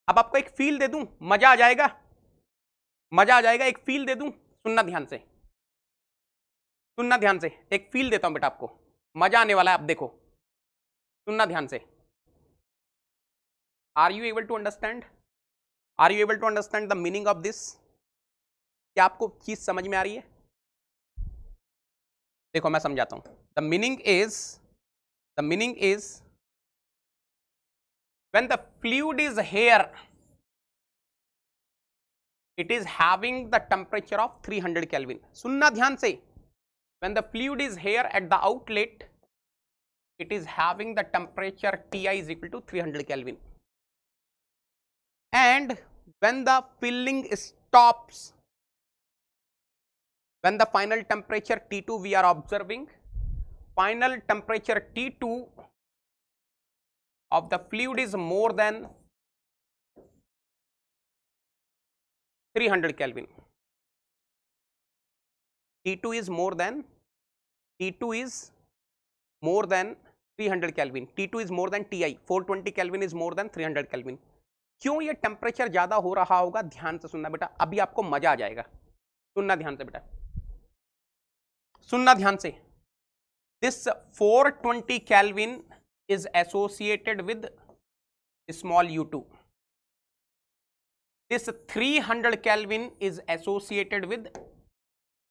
[SPEAKER 1] अब आपको एक फील दे दूं, मजा आ जाएगा, मजा आ जाएगा. एक फील दे दूं, सुनना ध्यान से, सुनना ध्यान से. एक फील देता हूं बेटा आपको, मजा आने वाला है. आप देखो, सुनना ध्यान से. Are you able to understand? Are you able to understand the meaning of this? क्या आपको चीज समझ में आ रही है? देखो मैं समझाता हूं. The meaning is when the fluid is here, it is having the temperature of 300 Kelvin. सुनना ध्यान से. When the fluid is here at the outlet, it is having the temperature Ti is equal to 300 Kelvin. And when the filling stops, when the final temperature T2 we are observing, final temperature T2 of the fluid is more than 300 Kelvin. T2 is more than 300 Kelvin. T2 is more than Ti. 420 Kelvin is more than 300 Kelvin. क्यों ये temperature ज्यादा हो रहा होगा? ध्यान से सुनना बेटा, अभी आपको मजा आ जाएगा. सुनना ध्यान से बेटा, सुनना ध्यान से. This 420 Kelvin is associated with small u2. This 300 Kelvin is associated with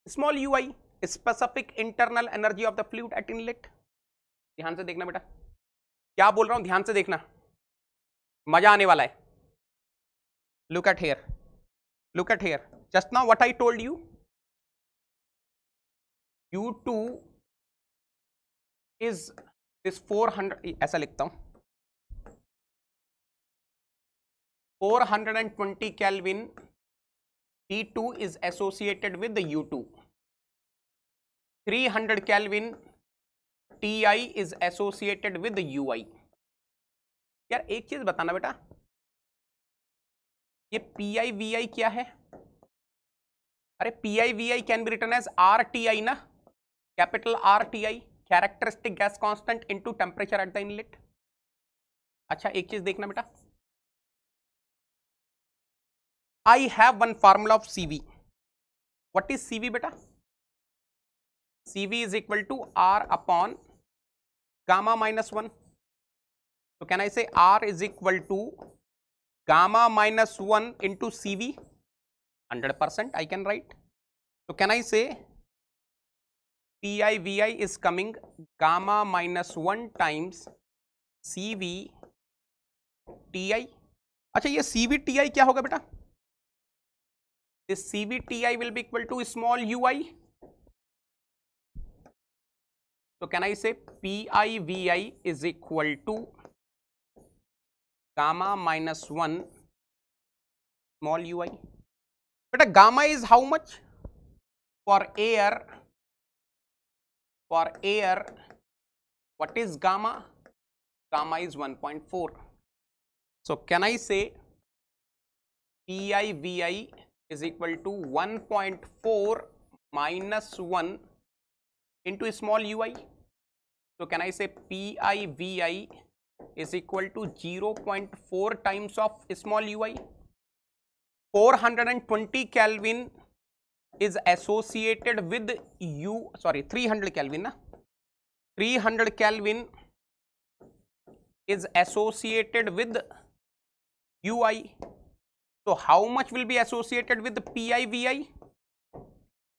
[SPEAKER 1] small ui, specific internal energy of the fluid at inlet. ध्यान से देखना बेटा, क्या बोल रहा हूं, ध्यान से देखना, मजा आने वाला है. Look at here, look at here. Just now what I told you, u2 is this 400, ऐसा लिखता हूं, 420 Kelvin T2 is associated with the U2. 300 Kelvin Ti is associated with the Ui. यार एक चीज बताना बेटा, ये Pi Vi क्या है? अरे Pi Vi can be written as RTI ना, capital RTI, characteristic gas constant into temperature at the inlet. अच्छा एक चीज देखना बेटा, I have one formula of CV. What is CV beta? CV is equal to R upon gamma minus 1. So can I say R is equal to gamma minus 1 into CV? 100% I can write. So can I say Pi Vi is coming gamma minus 1 times CV Ti. अच्छा ये CV Ti क्या होगा बेटा? This CVTi will be equal to small ui. So can I say Pi Vi is equal to gamma minus 1 small ui? But a gamma is how much? For air, what is gamma? Gamma is 1.4. So can I say Pi Vi is equal to 1.4 minus 1 into small ui? So can I say Pi Vi is equal to 0.4 times of small ui? 420 Kelvin is associated with 300 Kelvin, na? 300 Kelvin is associated with ui. So how much will be associated with the Pi Vi?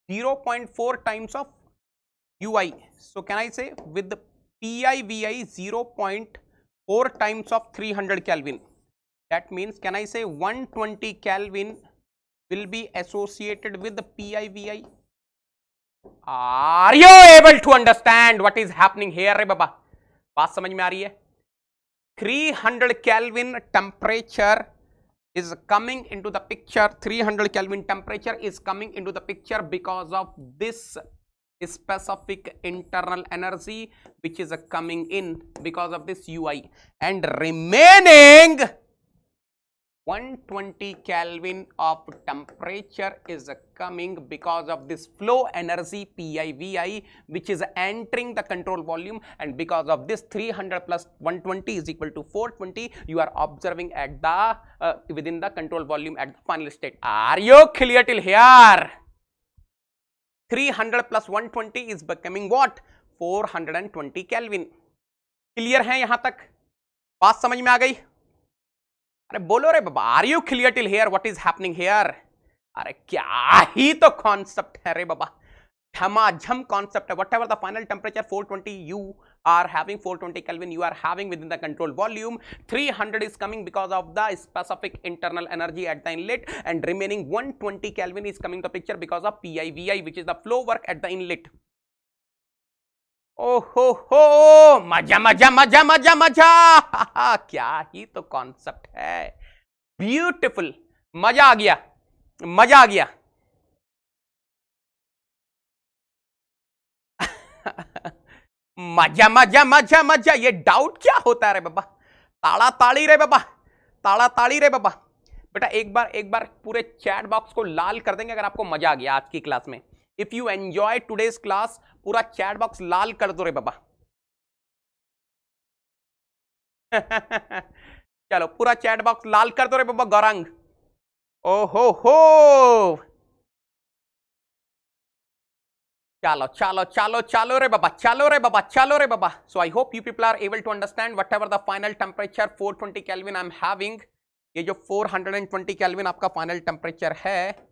[SPEAKER 1] 0.4 times of ui. So can I say with the Pi Vi 0.4 times of 300 Kelvin? That means can I say 120 Kelvin will be associated with the Pi Vi? Are you able to understand what is happening here रे बाबा? बात समझ में आ रही है? 300 Kelvin temperature is coming into the picture. 300 Kelvin temperature is coming into the picture because of this specific internal energy which is coming in because of this ui, and remaining 120 Kelvin of temperature is coming because of this flow energy Pi Vi which is entering the control volume, and because of this 300 plus 120 is equal to 420 you are observing at the within the control volume at the final state. Are you clear till here? 300 plus 120 is becoming what? 420 Kelvin. Clear है यहां तक? बात समझ में आ गई? अरे बोलो रे बाबा, are you clear till here what is happening here? अरे क्या ही तो कॉन्सेप्ट है रे बाबा, झमाझम कॉन्सेप्ट है. What ever the final temperature 420 you are having, 420 Kelvin you are having within the control volume. 300 is coming because of the specific internal energy at the inlet, and remaining 120 Kelvin is coming to the picture because of Pi Vi which is the flow work at the inlet. ओहो हो, मजा मजा मजा मजा मजा. क्या ही तो concept है, ब्यूटिफुल. मजा आ गया, मजा आ गया. मजा मजा मजा मजा. ये डाउट क्या होता है रे बाबा? ताड़ा ताड़ी रे बाबा, ताड़ा ताड़ी रे बाबा. बेटा एक बार पूरे चैट बॉक्स को लाल कर देंगे अगर आपको मजा आ गया आज की क्लास में. If you enjoy today's class, पूरा चैट बॉक्स लाल कर दो रे बाबा. चलो पूरा चैट बॉक्स लाल कर दो रे बाबा गौरंग. ओहो हो, चलो चलो चलो चलो रे बाबा, चलो रे बाबा, चलो रे बाबा. So I hope you people are able to understand whatever the final temperature 420 Kelvin I am having. ये जो 420 Kelvin आपका फाइनल टेम्परेचर है,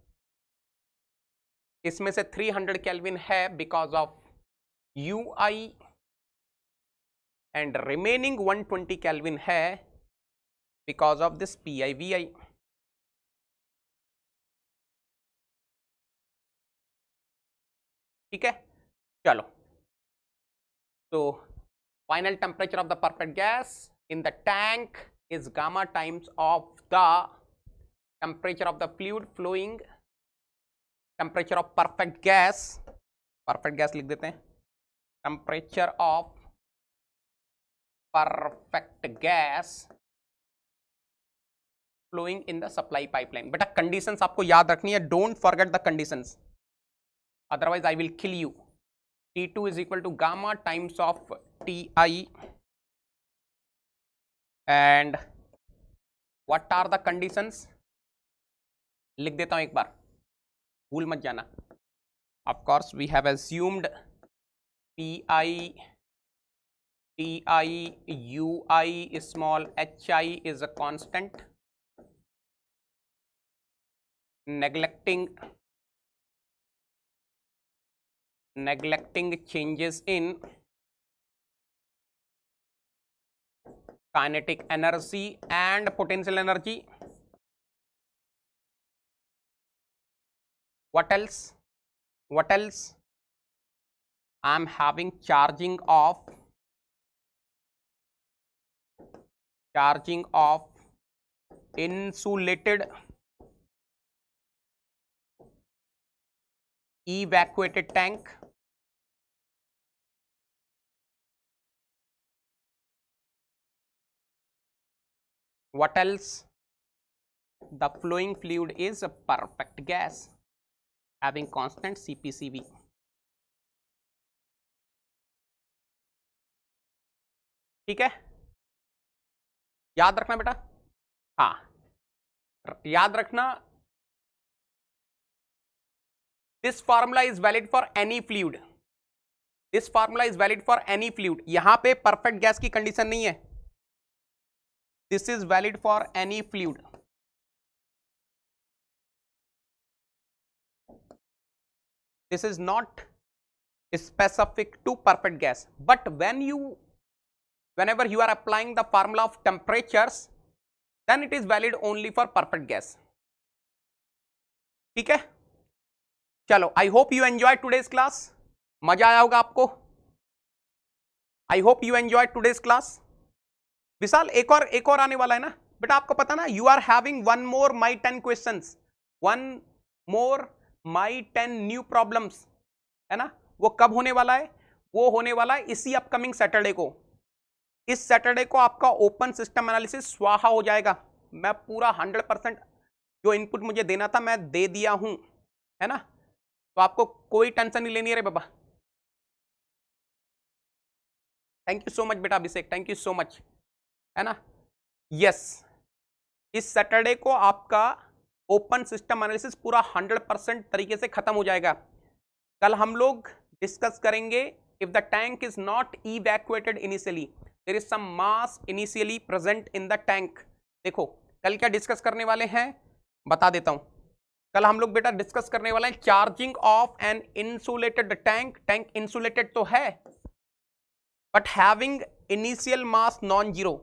[SPEAKER 1] इसमें से 300 Kelvin है because of ui, and remaining 120 Kelvin है because of this Pi Vi. ठीक है, चलो. तो final temperature of the perfect gas in the tank is gamma times of the temperature of the fluid flowing, temperature of perfect gas लिख देते हैं, temperature of perfect gas flowing in the supply pipeline. बेटा conditions आपको याद रखनी है, don't forget the conditions, otherwise I will kill you. T2 is equal to gamma times of Ti, and what are the conditions? लिख देता हूं एक बार, भूल मत जाना. Of course we have assumed Pi, Ui, small hi is a constant, neglecting changes in kinetic energy and potential energy. What else? I am having charging of insulated evacuated tank. What else? The flowing fluid is a perfect gas having constant CpCv. ठीक है, याद रखना बेटा. हाँ, याद रखना, this formula is valid for any fluid. This formula is valid for any fluid. यहां पे परफेक्ट गैस की कंडीशन नहीं है. This is valid for any fluid. This is not specific to perfect gas, but whenever you are applying the formula of temperatures, then it is valid only for perfect gas. ठीक है, चलो, I hope you enjoyed today's class. मजा आया होगा आपको. I hope you enjoyed today's class. विशाल, एक और आने वाला है ना बेटा, आपको पता ना, you are having one more my 10 questions, one more my 10 new problems, है ना. वो कब होने वाला है? वो होने वाला है इसी अपकमिंग सैटरडे को. इस सैटरडे को आपका ओपन सिस्टम एनालिसिस स्वाहा हो जाएगा. मैं पूरा 100% जो इनपुट मुझे देना था मैं दे दिया हूं, है ना. तो आपको कोई टेंशन नहीं लेनी है रे बाबा. थैंक यू सो मच बेटा अभिषेक, थैंक यू सो मच, है ना. यस, इस सैटरडे को आपका ओपन सिस्टम एनालिसिस पूरा 100% तरीके से खत्म हो जाएगा. कल हम लोग डिस्कस करेंगे if the tank is not evacuated initially, there is some mass initially present in the tank. देखो कल क्या डिस्कस करने वाले हैं बता देता हूं. कल हम लोग बेटा डिस्कस करने वाले हैं charging of an insulated tank. Tank insulated तो है but having initial mass non zero.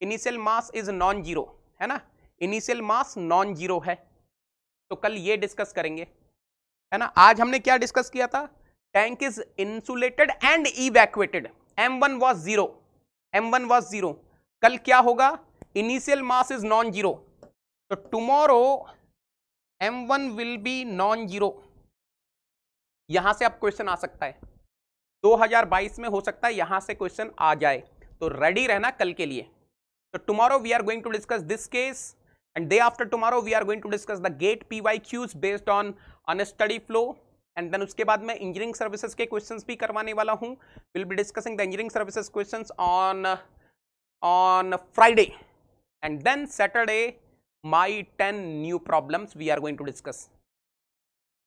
[SPEAKER 1] Initial mass is non zero, है ना. इनिशियल मास नॉन जीरो है, तो कल ये डिस्कस करेंगे, है ना. आज हमने क्या डिस्कस किया था? Tank is insulated and evacuated. M1 was zero, M1 was zero. कल क्या होगा? Initial mass is non zero, तो tomorrow M1 will be non zero. यहां से अब क्वेश्चन आ सकता है, 2022 में हो सकता है यहां से क्वेश्चन आ जाए, तो रेडी रहना कल के लिए. तो tomorrow we are going to discuss this case, and day after tomorrow we are going to discuss the gate PYQs based on study flow, and then उसके बाद मैं इंजीनियरिंग सर्विसेज के क्वेश्चंस भी करवाने वाला हूं. Will be discussing the engineering services questions on Friday, and then Saturday my 10 new problems we are going to discuss,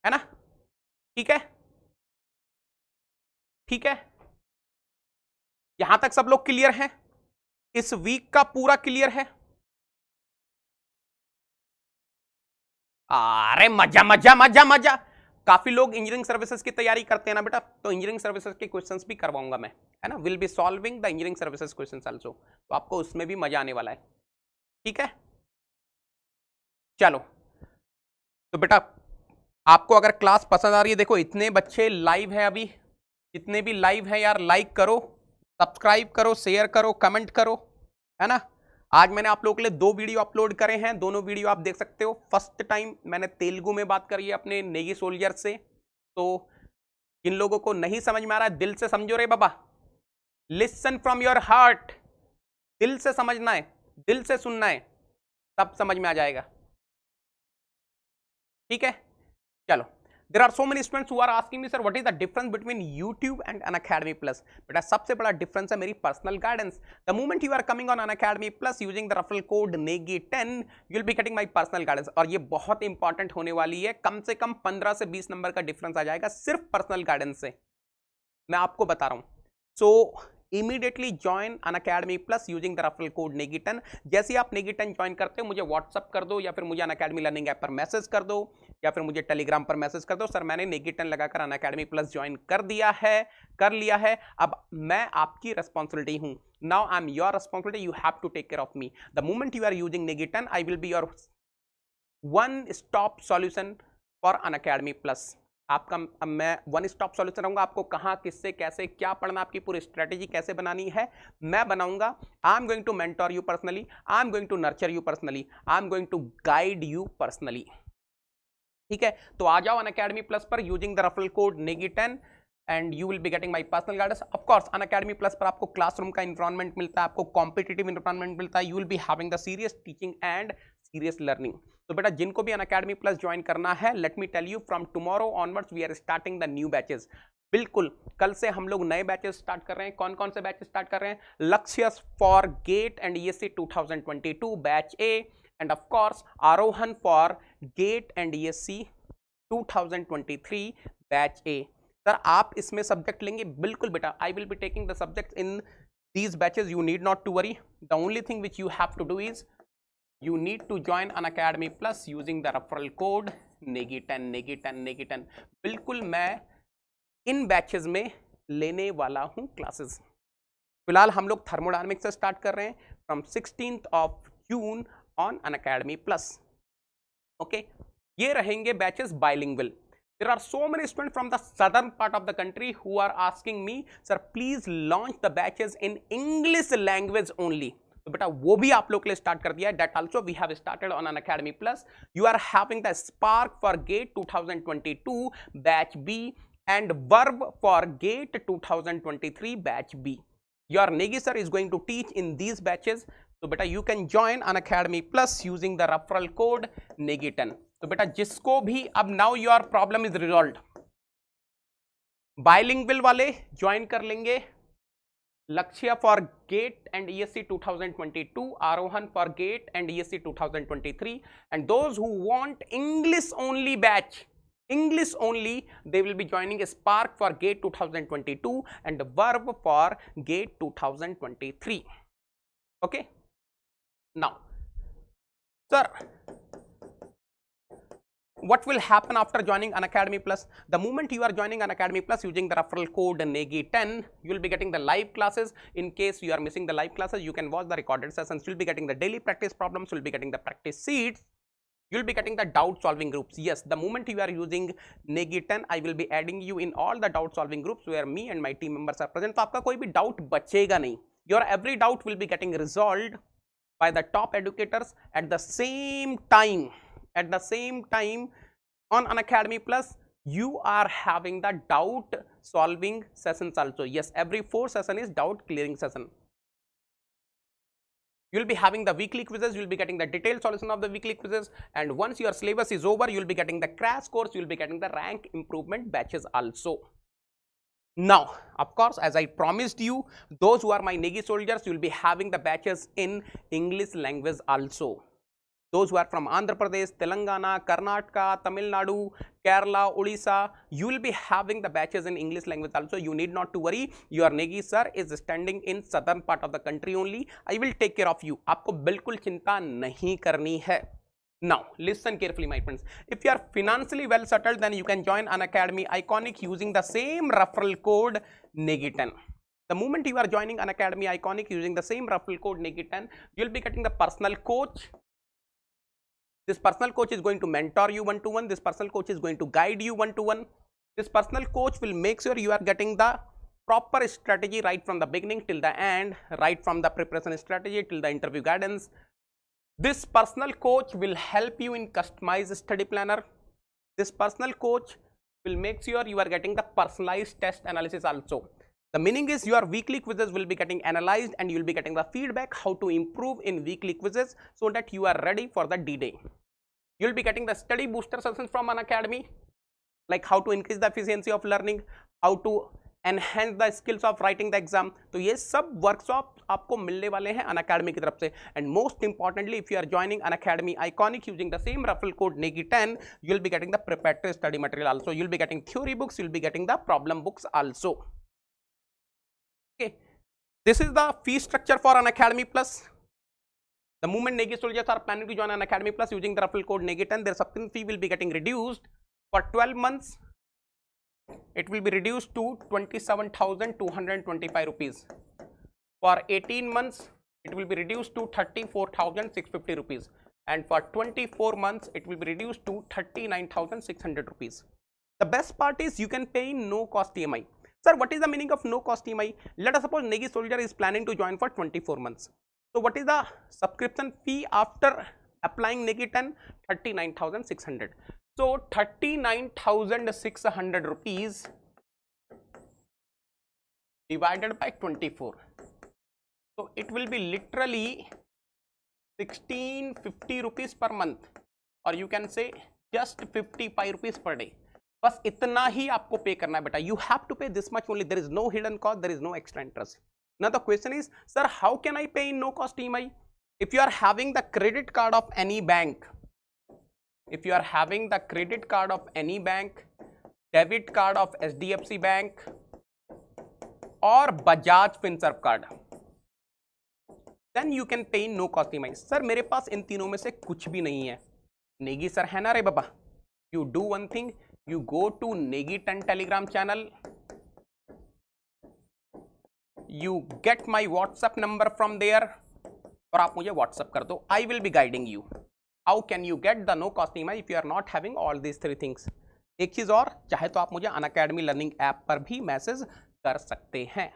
[SPEAKER 1] है ना. ठीक है, ठीक है, यहां तक सब लोग क्लियर हैं? इस वीक का पूरा क्लियर है? अरे मजा मजा मजा मजा. काफी लोग इंजीनियरिंग सर्विसेज की तैयारी करते हैं ना बेटा, तो इंजीनियरिंग सर्विसेज के क्वेश्चंस भी करवाऊंगा मैं, है ना. Will be solving the engineering services questions also, तो आपको उसमें भी मजा आने वाला है. ठीक है, चलो. तो बेटा आपको अगर क्लास पसंद आ रही है, देखो इतने बच्चे लाइव है अभी, जितने भी लाइव है यार लाइक करो, सब्सक्राइब करो, शेयर करो, कमेंट करो, है ना. आज मैंने आप लोगों के लिए 2 वीडियो अपलोड करे हैं, दोनों वीडियो आप देख सकते हो. फर्स्ट टाइम मैंने तेलुगु में बात करी है अपने नेगी सोल्जर से, तो जिन लोगों को नहीं समझ में आ रहा है दिल से समझो रे बाबा. लिसन फ्रॉम योर हार्ट, दिल से समझना है, दिल से सुनना है, तब समझ में आ जाएगा. ठीक है, चलो. There are so many students who are asking me, sir, what is the difference between YouTube and Unacademy Plus? बेटा सबसे बड़ा डिफरेंस है मेरी personal guidance. The moment you are coming on Unacademy Plus using the referral code NEGI10, you will be getting my personal guidance. और ये बहुत important होने वाली है, कम से कम 15 से 20 नंबर का डिफरेंस आ जाएगा सिर्फ पर्सनल गाइडेंस से, मैं आपको बता रहा हूँ. सो immediately join Unacademy Plus using the referral code NEGI10. जैसे ही आप NEGI10 ज्वाइन करते हो मुझे व्हाट्सअप कर दो, या फिर मुझे Unacademy लर्निंग ऐप पर मैसेज कर दो, या फिर मुझे टेलीग्राम पर मैसेज कर दो, सर मैंने NEGI10 लगाकर Unacademy Plus ज्वाइन कर दिया है, कर लिया है, अब मैं आपकी रेस्पॉन्सिबिलिटी हूं. Now I am your responsibility, you have to take care of me. The moment you are using NEGI10, I will be your one stop solution for Unacademy Plus. आपका मैं वन स्टॉप सॉल्यूशन रहूंगा, आपको कहां किससे कैसे क्या पढ़ना, आपकी पूरी स्ट्रेटेजी कैसे बनानी है मैं बनाऊंगा। I am going to mentor you personally, I am going to nurture you personally, I am going to guide you personally. ठीक है, तो आ जाओ अनअकैडमी प्लस पर यूजिंग द रेफरल कोड नेगी10 and you will be getting my personal guidance. Of course Unacademy plus पर आपको classroom का एनवायरनमेंट मिलता है, आपको कॉम्पिटिटिव एनवायरनमेंट मिलता है, you will be having the serious teaching and serious learning. तो बेटा जिनको भी अनअकैडमी प्लस ज्वाइन करना है, let me tell you from tomorrow onwards we are starting the new batches. बिल्कुल कल से हम लोग नए बैचेस स्टार्ट कर रहे हैं। कौन कौन से बैचेस स्टार्ट कर रहे हैं? Lakshya for GATE and ESE 2022 batch A, and of course Arohan for GATE and ESE 2023 batch A. Sir आप इसमें सब्जेक्ट लेंगे? बिल्कुल बेटा, I will be taking the subject in these batches. You need not to worry. The only thing which you have to do is you need to join Unacademy Plus using the referral code नेगी10 नेगी10 नेगी10। बिल्कुल मैं इन batches में लेने वाला हूं classes. फिलहाल हम लोग thermodynamics से स्टार्ट कर रहे हैं from 16th of June on Unacademy Plus। Okay, ये रहेंगे batches bilingual. There are so many students from the southern part of the country who are asking me, sir please launch the batches in English language only। तो बेटा वो भी आप लोग के लिए स्टार्ट कर दिया है। That also we have started on Unacademy Plus। You are having the Spark for GATE 2022 batch B and Verb for GATE 2023 batch B। Your Negi sir is going to teach in these batches। तो बेटा you can join Unacademy Plus using the referral code नेगी10। तो बेटा जिसको भी अब now your problem is resolved, bilingual वाले join कर लेंगे Lakshya for GATE and ESE 2022, Arohan for GATE and ESE 2023, and those who want English only batch, English only, they will be joining a Spark for GATE 2022 and Verb for GATE 2023. Okay, now sir, what will happen after joining Unacademy Plus? The moment you are joining Unacademy Plus using the referral code NEGI10, you will be getting the live classes. In case you are missing the live classes, you can watch the recorded sessions. You will be getting the daily practice problems, you will be getting the practice sheets, you will be getting the doubt solving groups. Yes, the moment you are using NEGI10, I will be adding you in all the doubt solving groups where me and my team members are present. तो आपका कोई भी doubt बचेगा नहीं. Your every doubt will be getting resolved by the top educators at the same time. At the same time, on Unacademy Plus, you are having the doubt solving sessions also. Yes, every 4 session is doubt clearing session. You will be having the weekly quizzes, you will be getting the detailed solution of the weekly quizzes, and once your syllabus is over, you will be getting the crash course, you will be getting the rank improvement batches also. Now, of course, as I promised you, those who are my Negi soldiers, you will be having the batches in English language also. Those who are from Andhra Pradesh, Telangana, Karnataka, Tamil Nadu, Kerala, Odisha, you will be having the batches in English language also. You need not to worry. Your Negi sir is standing in southern part of the country only. I will take care of you. आपको बिल्कुल चिंता नहीं करनी है. Now, listen carefully, my friends. If you are financially well settled, then you can join Unacademy Iconic using the same referral code NEGI10. The moment you are joining Unacademy Iconic using the same referral code NEGI10, you will be getting the personal coach. This personal coach is going to mentor you one-to-one. This personal coach is going to guide you one-to-one. This personal coach will make sure you are getting the proper strategy right from the beginning till the end, right from the preparation strategy till the interview guidance. This personal coach will help you in customized study planner. This personal coach will make sure you are getting the personalized test analysis also. The meaning is your weekly quizzes will be getting analyzed and you will be getting the feedback how to improve in weekly quizzes so that you are ready for the D-Day. You will be getting the study booster sessions from Unacademy, like how to increase the efficiency of learning, how to enhance the skills of writing the exam. तो ये सब workshop आपको मिलने वाले हैं Unacademy की तरफ से. And most importantly, if you are joining Unacademy Iconic using the same referral code NEGI10, you will be getting the preparatory study material also. You will be getting theory books, you will be getting the problem books also. Okay, this is the fee structure for Unacademy Plus. The moment Negi soldiers are planning to join Unacademy Plus using the referral code NEGI10, their subscription fee will be getting reduced. For 12 months, it will be reduced to 27,225 rupees. For 18 months, it will be reduced to 34,650 rupees. And for 24 months, it will be reduced to 39,600 rupees. The best part is you can pay in no cost EMI. Sir, what is the meaning of no cost EMI? Let us suppose Negi Soldier is planning to join for 24 months. So what is the subscription fee after applying Negi 10? 39,600. So 39,600 rupees divided by 24. So it will be literally 1650 rupees per month, or you can say just 55 rupees per day. बस इतना ही आपको पे करना है बेटा. You have to pay this much only. There is no hidden cost. There is no extra interest. Now the question is, sir, how can I pay in no cost EMI? If you are having the credit card of any bank, if you are having the credit card of any bank, debit card of HDFC Bank or Bajaj Finserv card, then you can pay in no cost EMI. Sir, मेरे पास इन तीनों में से कुछ भी नहीं है. Negi sir है ना रे बाबा. You do one thing. You go to Negi 10 Telegram channel. You get my WhatsApp number from there. और आप मुझे WhatsApp कर दो. I will be guiding you. How can you get the no cost EMI if you are not having all these three things? एक चीज और, चाहे तो आप मुझे अनअकैडमी लर्निंग ऐप पर भी मैसेज कर सकते हैं.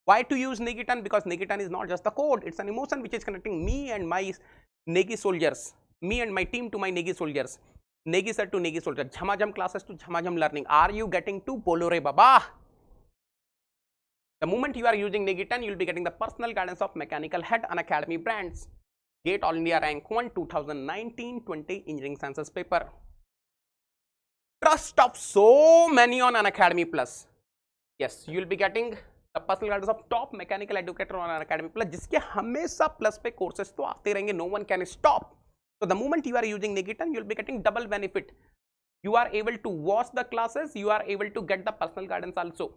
[SPEAKER 1] Why to use Negi 10? Because Negi 10 is not just the code. It's an emotion which is connecting me and my Negi soldiers, me and my team to my Negi soldiers. Negi sir to Negi soldier, Jhamajam classes to Jhamajam learning. Are you getting to Bolo Re Baba? The moment you are using Negi 10, you will be getting the personal guidance of Mechanical Head Unacademy brands. GATE All India Rank 1 2019-20 Engineering Sciences paper. Trust of so many on Unacademy Plus. Yes, you will be getting the personal guidance of top mechanical educator on Unacademy Plus, जिसके हमेशा plus पे courses तो आते रहेंगे. No one can stop. So the moment you are using Negi 10, you will be getting double benefit. You are able to watch the classes, you are able to get the personal guidance also.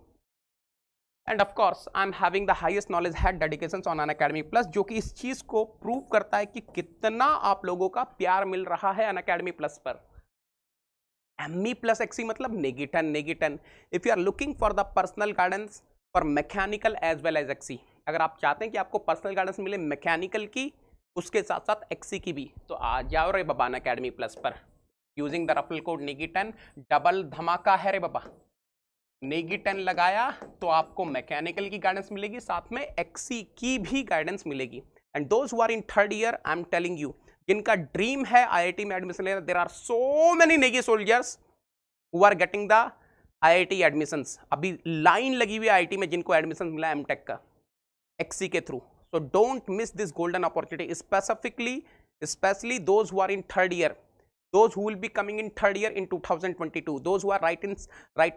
[SPEAKER 1] And of course, I am having the highest knowledge head dedications on Unacademy Plus, जो कि इस चीज को prove करता है कि कितना आप लोगों का प्यार मिल रहा है Unacademy Plus पर. ME plus XE मतलब Negi 10, Negi 10. If you are looking for the personal guidance for mechanical as well as XE, अगर आप चाहते हैं कि आपको पर्सनल गाइडेंस मिले मैकेनिकल की, उसके साथ साथ एक्सी की भी, तो आ जाओ रे बाबा अनअकैडमी प्लस पर. Using the referral code Negi 10, double धमाका है रे बाबा. Negi 10 लगाया तो आपको मैकेनिकल की गाइडेंस मिलेगी, साथ में एक्सी की भी गाइडेंस मिलेगी. And those who are in third year, I am telling you, जिनका ड्रीम है IIT में एडमिशन लेना, there are so many Negi soldiers who are getting the IIT admissions. अभी लाइन लगी हुई IIT में जिनको एडमिशन मिला एमटेक का एक्सी के through. So don't miss this golden opportunity, especially those who are in third year, those who will be coming in third year in 2022, those who are right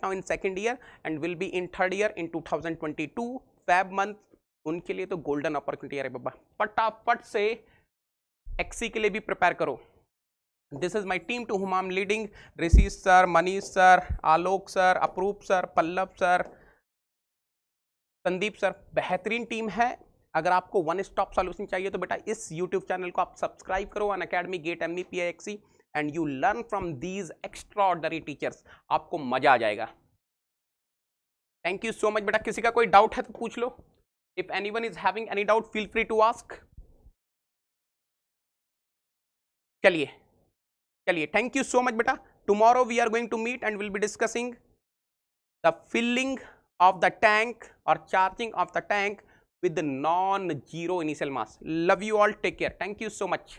[SPEAKER 1] now in second year and will be in third year in 2022 Feb month, उनके लिए तो golden opportunity है बाबा. फटाफट से XC के लिए भी prepare करो. This is my team to whom I am leading. Rishi sir, Manish sir, Alok sir, Aproop sir, Pallav sir, Sandeep sir, बेहतरीन टीम है. अगर आपको वन स्टॉप सॉल्यूशन चाहिए तो बेटा इस यूट्यूब चैनल को आप सब्सक्राइब करो, Unacademy GATE ME PI XE, and you learn from these extraordinary teachers. आपको मजा आ जाएगा. थैंक यू सो मच बेटा. किसी का कोई डाउट है तो पूछ लो. If anyone is having any doubt feel free to ask. चलिए चलिए, थैंक यू सो मच बेटा. Tomorrow we are going to meet and will be discussing the filling of the tank or charging of the tank with the non-zero initial mass. Love you all. Take care. Thank you so much.